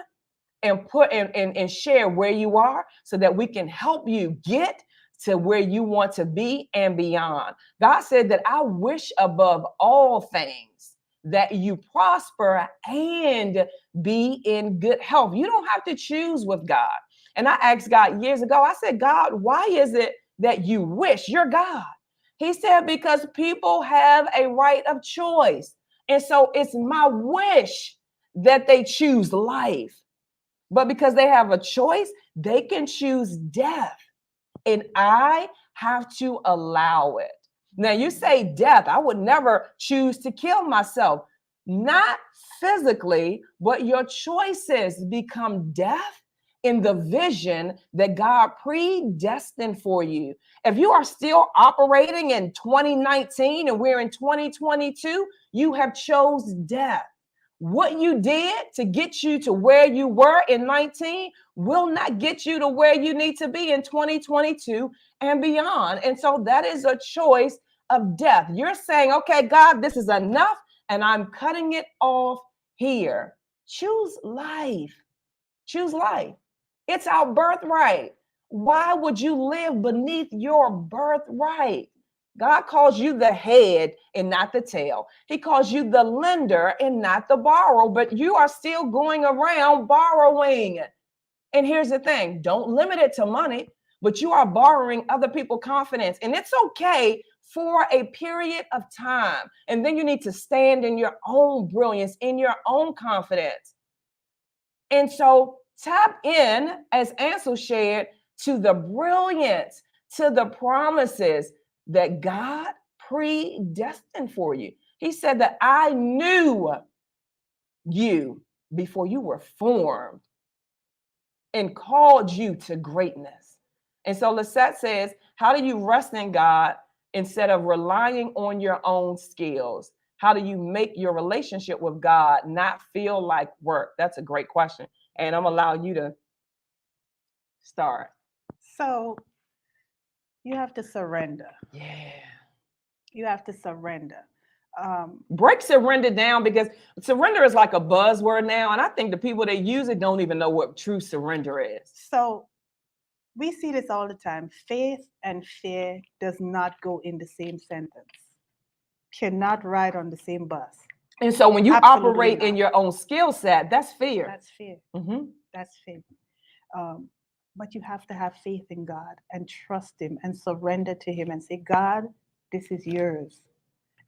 S1: and put and share where you are so that we can help you get to where you want to be and beyond. God said that I wish above all things that you prosper and be in good health. You don't have to choose with God. And I asked God years ago, I said, God, why is it that you wish? You're God. He said, because people have a right of choice. And so it's my wish that they choose life. But because they have a choice, they can choose death. And I have to allow it. Now, you say death. I would never choose to kill myself. Not physically, but your choices become death in the vision that God predestined for you. If you are still operating in 2019 and we're in 2022, you have chose death. What you did to get you to where you were in 19 will not get you to where you need to be in 2022 and beyond. And so that is a choice of death. You're saying, okay, God, this is enough, and I'm cutting it off here. Choose life. Choose life. It's our birthright. Why would you live beneath your birthright? God calls you the head and not the tail. He calls you the lender and not the borrower, but you are still going around borrowing. And here's the thing, don't limit it to money, but you are borrowing other people's confidence. And it's okay for a period of time. And then you need to stand in your own brilliance, in your own confidence. And so tap in, as Ansel shared, to the brilliance, to the promises that God predestined for you. He said that I knew you before you were formed and called you to greatness. And so Lisette says, how do you rest in God instead of relying on your own skills? How do you make your relationship with God not feel like work? That's a great question. And I'm allowing you to start.
S2: So you have to surrender.
S1: Yeah.
S2: You have to surrender.
S1: Break surrender down, because surrender is like a buzzword now. And I think the people that use it don't even know what true surrender is.
S2: So we see this all the time. Faith and fear does not go in the same sentence. Cannot ride on the same bus.
S1: And so when you
S2: Absolutely
S1: operate
S2: not.
S1: in your own skill set, that's fear.
S2: That's fear.
S1: Mm-hmm.
S2: That's faith. But you have to have faith in God and trust Him and surrender to Him and say, God, this is yours.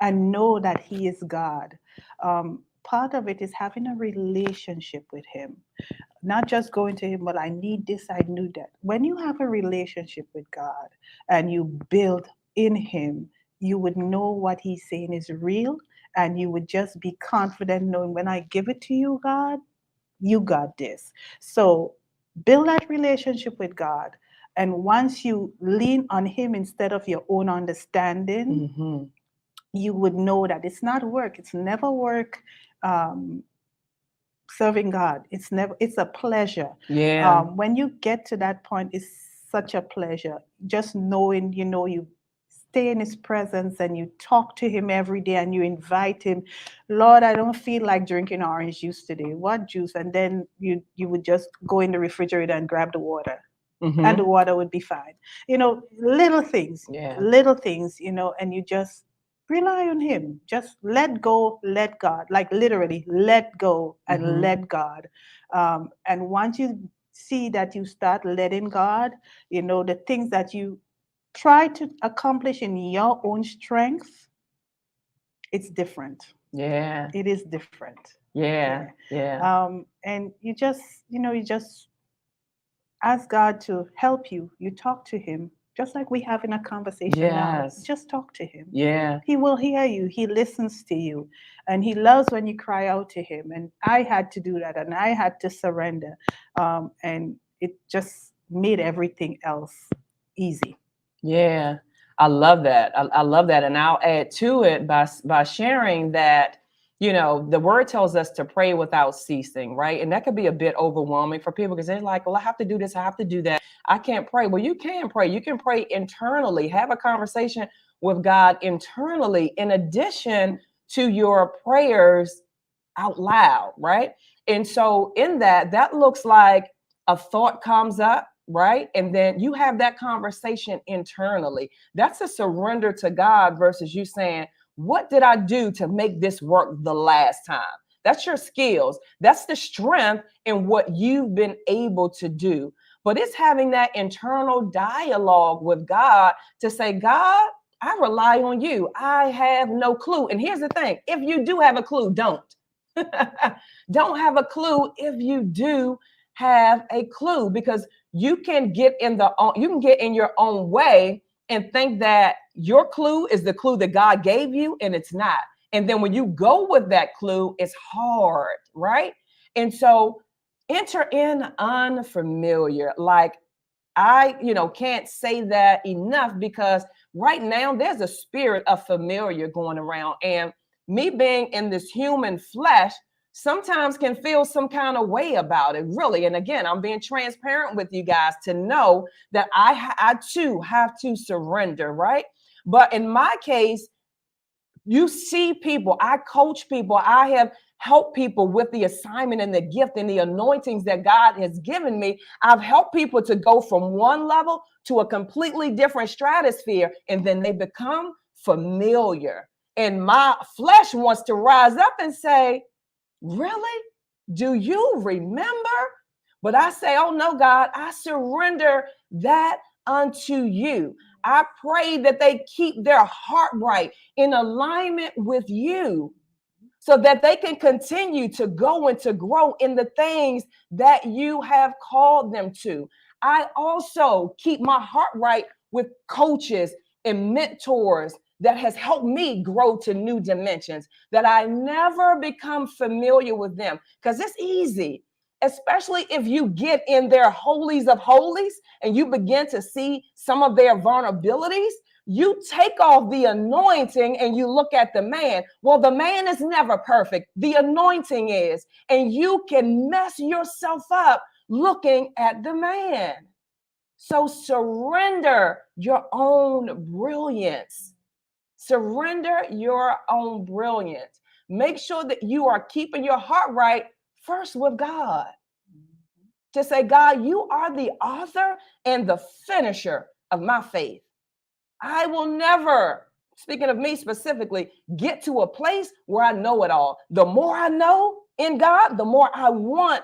S2: And know that He is God. Part of it is having a relationship with Him, not just going to Him, well, I need this, I need that. When you have a relationship with God and you build in Him, you would know what He's saying is real, and you would just be confident knowing, when I give it to you, God, you got this. So build that relationship with God. And once you lean on Him instead of your own understanding,
S1: Mm-hmm.
S2: you would know that it's not work. It's never work. Serving God, it's a pleasure.
S1: Yeah.
S2: When you get to that point, it's such a pleasure. Just knowing, you stay in His presence and you talk to Him every day and you invite Him. Lord, I don't feel like drinking orange juice today. What juice? And then you would just go in the refrigerator and grab the water.
S1: Mm-hmm.
S2: And the water would be fine. Little things,
S1: Yeah.
S2: and you just rely on Him. Just let go, let God, like literally let go and
S1: Mm-hmm.
S2: let God. And once you see that you start letting God, the things that you try to accomplish in your own strength, it's different.
S1: Yeah.
S2: It is different.
S1: Yeah. Yeah.
S2: And you just ask God to help you. You talk to him, just like we having a conversation now.
S1: Yes.
S2: Just talk to him.
S1: Yeah.
S2: He will hear you. He listens to you. And he loves when you cry out to him. And I had to do that. And I had to surrender. And it just made everything else easy.
S1: Yeah, I love that. I love that. And I'll add to it by sharing that, the word tells us to pray without ceasing, right? And that could be a bit overwhelming for people because they're like, well, I have to do this, I have to do that. I can't pray. Well, you can pray. You can pray internally, have a conversation with God internally, in addition to your prayers out loud, right? And so in that looks like a thought comes up, right? And then you have that conversation internally. That's a surrender to God versus you saying, what did I do to make this work the last time? That's your skills. That's the strength in what you've been able to do. But it's having that internal dialogue with God to say, God, I rely on you. I have no clue. And here's the thing, if you do have a clue, don't. Don't have a clue if you do have a clue, because you can get in your own way and think that your clue is the clue that God gave you, and it's not. And then when you go with that clue, it's hard, right? And so enter in unfamiliar. Like, I, can't say that enough, because right now there's a spirit of familiar going around, and me being in this human flesh sometimes can feel some kind of way about it, really. And again, I'm being transparent with you guys to know that I too have to surrender, right? But in my case, you see people, I coach people, I have helped people with the assignment and the gift and the anointings that God has given me. I've helped people to go from one level to a completely different stratosphere, and then they become familiar. And my flesh wants to rise up and say, really? Do you remember? But I say, oh no, God, I surrender that unto you. I pray that they keep their heart right in alignment with you, so that they can continue to go and to grow in the things that you have called them to. I also keep my heart right with coaches and mentors that has helped me grow to new dimensions, that I never become familiar with them, because it's easy, especially if you get in their holies of holies and you begin to see some of their vulnerabilities. You take off the anointing and you look at the man. Well, the man is never perfect. The anointing is. And you can mess yourself up looking at the man. So surrender your own brilliance. Surrender your own brilliance. Make sure that you are keeping your heart right first with God. To say, God, you are the author and the finisher of my faith. I will never, speaking of me specifically, get to a place where I know it all. The more I know in God, the more I want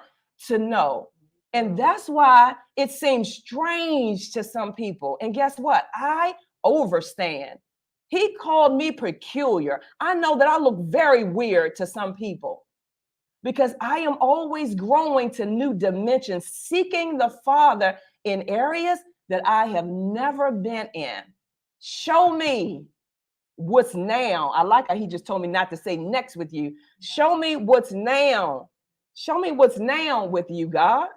S1: to know. And that's why it seems strange to some people. And guess what? I overstand. He called me peculiar. I know that I look very weird to some people, because I am always growing to new dimensions, seeking the Father in areas that I have never been in. Show me what's now. I like how he just told me not to say next with you. Show me what's now. Show me what's now with you, God.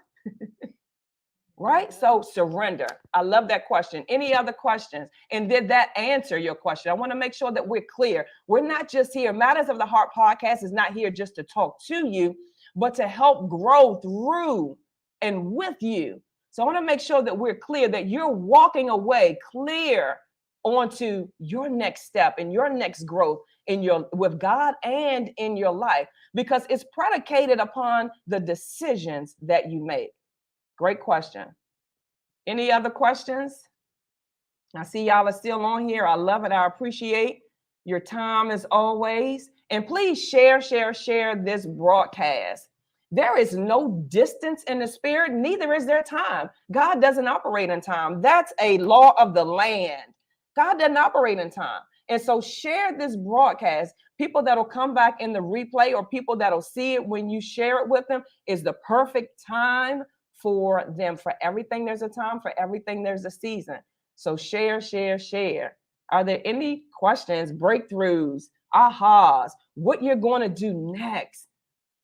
S1: Right? So surrender. I love that question. Any other questions? And did that answer your question? I want to make sure that we're clear. We're not just here. Matters of the Heart podcast is not here just to talk to you, but to help grow through and with you. So I want to make sure that we're clear, that you're walking away clear onto your next step and your next growth with God and in your life, because it's predicated upon the decisions that you make. Great question. Any other questions? I see y'all are still on here. I love it. I appreciate your time as always. And please share this broadcast. There is no distance in the spirit, neither is there time. God doesn't operate in time. That's a law of the land. God doesn't operate in time. And so share this broadcast. People that'll come back in the replay, or people that'll see it when you share it with them, is the perfect time for them. For everything, there's a time. For everything, there's a season. So share, share, share. Are there any questions, breakthroughs, ahas, what you're going to do next?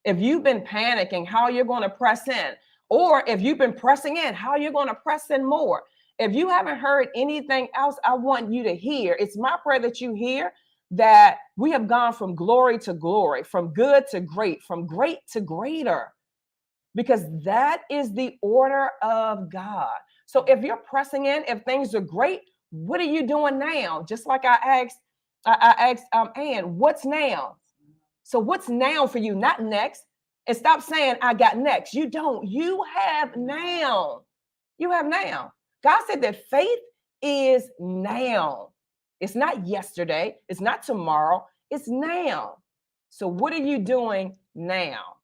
S1: If you've been panicking, how you're going to press in? Or if you've been pressing in, how you're going to press in more? If you haven't heard anything else, I want you to hear. It's my prayer that you hear that we have gone from glory to glory, from good to great, from great to greater, because that is the order of God. So if you're pressing in, if things are great, what are you doing now? Just like I asked Ann, what's now? So what's now for you? Not next. And stop saying I got next. You don't. You have now. You have now. God said that faith is now. It's not yesterday. It's not tomorrow. It's now. So what are you doing now?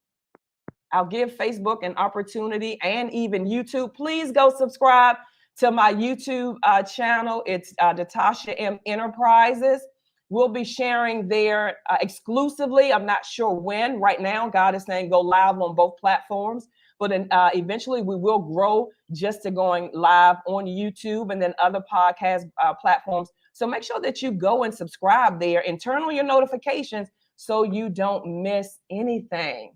S1: I'll give Facebook an opportunity and even YouTube. Please go subscribe to my YouTube channel. It's Natasha M Enterprises. We'll be sharing there exclusively. I'm not sure when. Right now, God is saying go live on both platforms. But eventually, we will grow just to going live on YouTube and then other podcast platforms. So make sure that you go and subscribe there and turn on your notifications so you don't miss anything.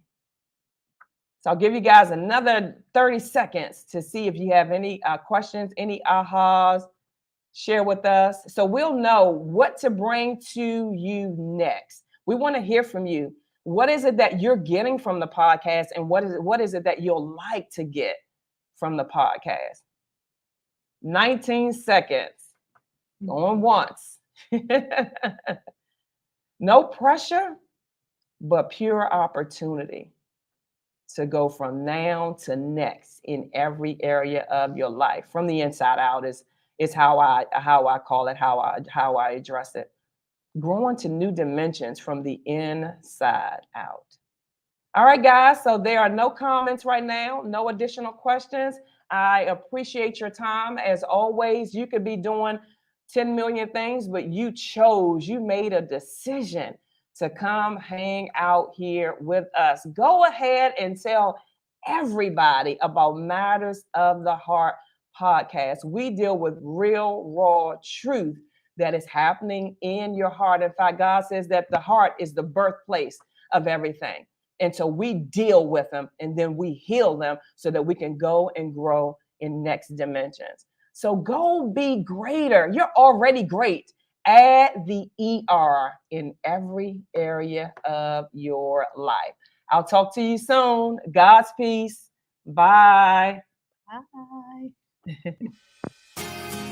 S1: So I'll give you guys another 30 seconds to see if you have any questions, any ahas, share with us. So we'll know what to bring to you next. We want to hear from you. What is it that you're getting from the podcast? And what is it that you'll like to get from the podcast? 19 seconds. Going once. No pressure, but pure opportunity to go from now to next in every area of your life. From the inside out is how I call it, how I address it. Growing to new dimensions from the inside out. All right, guys. So there are no comments right now, no additional questions. I appreciate your time. As always, you could be doing 10 million things, but you made a decision to come hang out here with us. Go ahead and tell everybody about Matters of the Heart podcast. We deal with real, raw truth that is happening in your heart. In fact, God says that the heart is the birthplace of everything. And so we deal with them and then we heal them so that we can go and grow in next dimensions. So go be greater. You're already great. Add the ER in every area of your life. I'll talk to you soon. God's peace. Bye.
S2: Bye.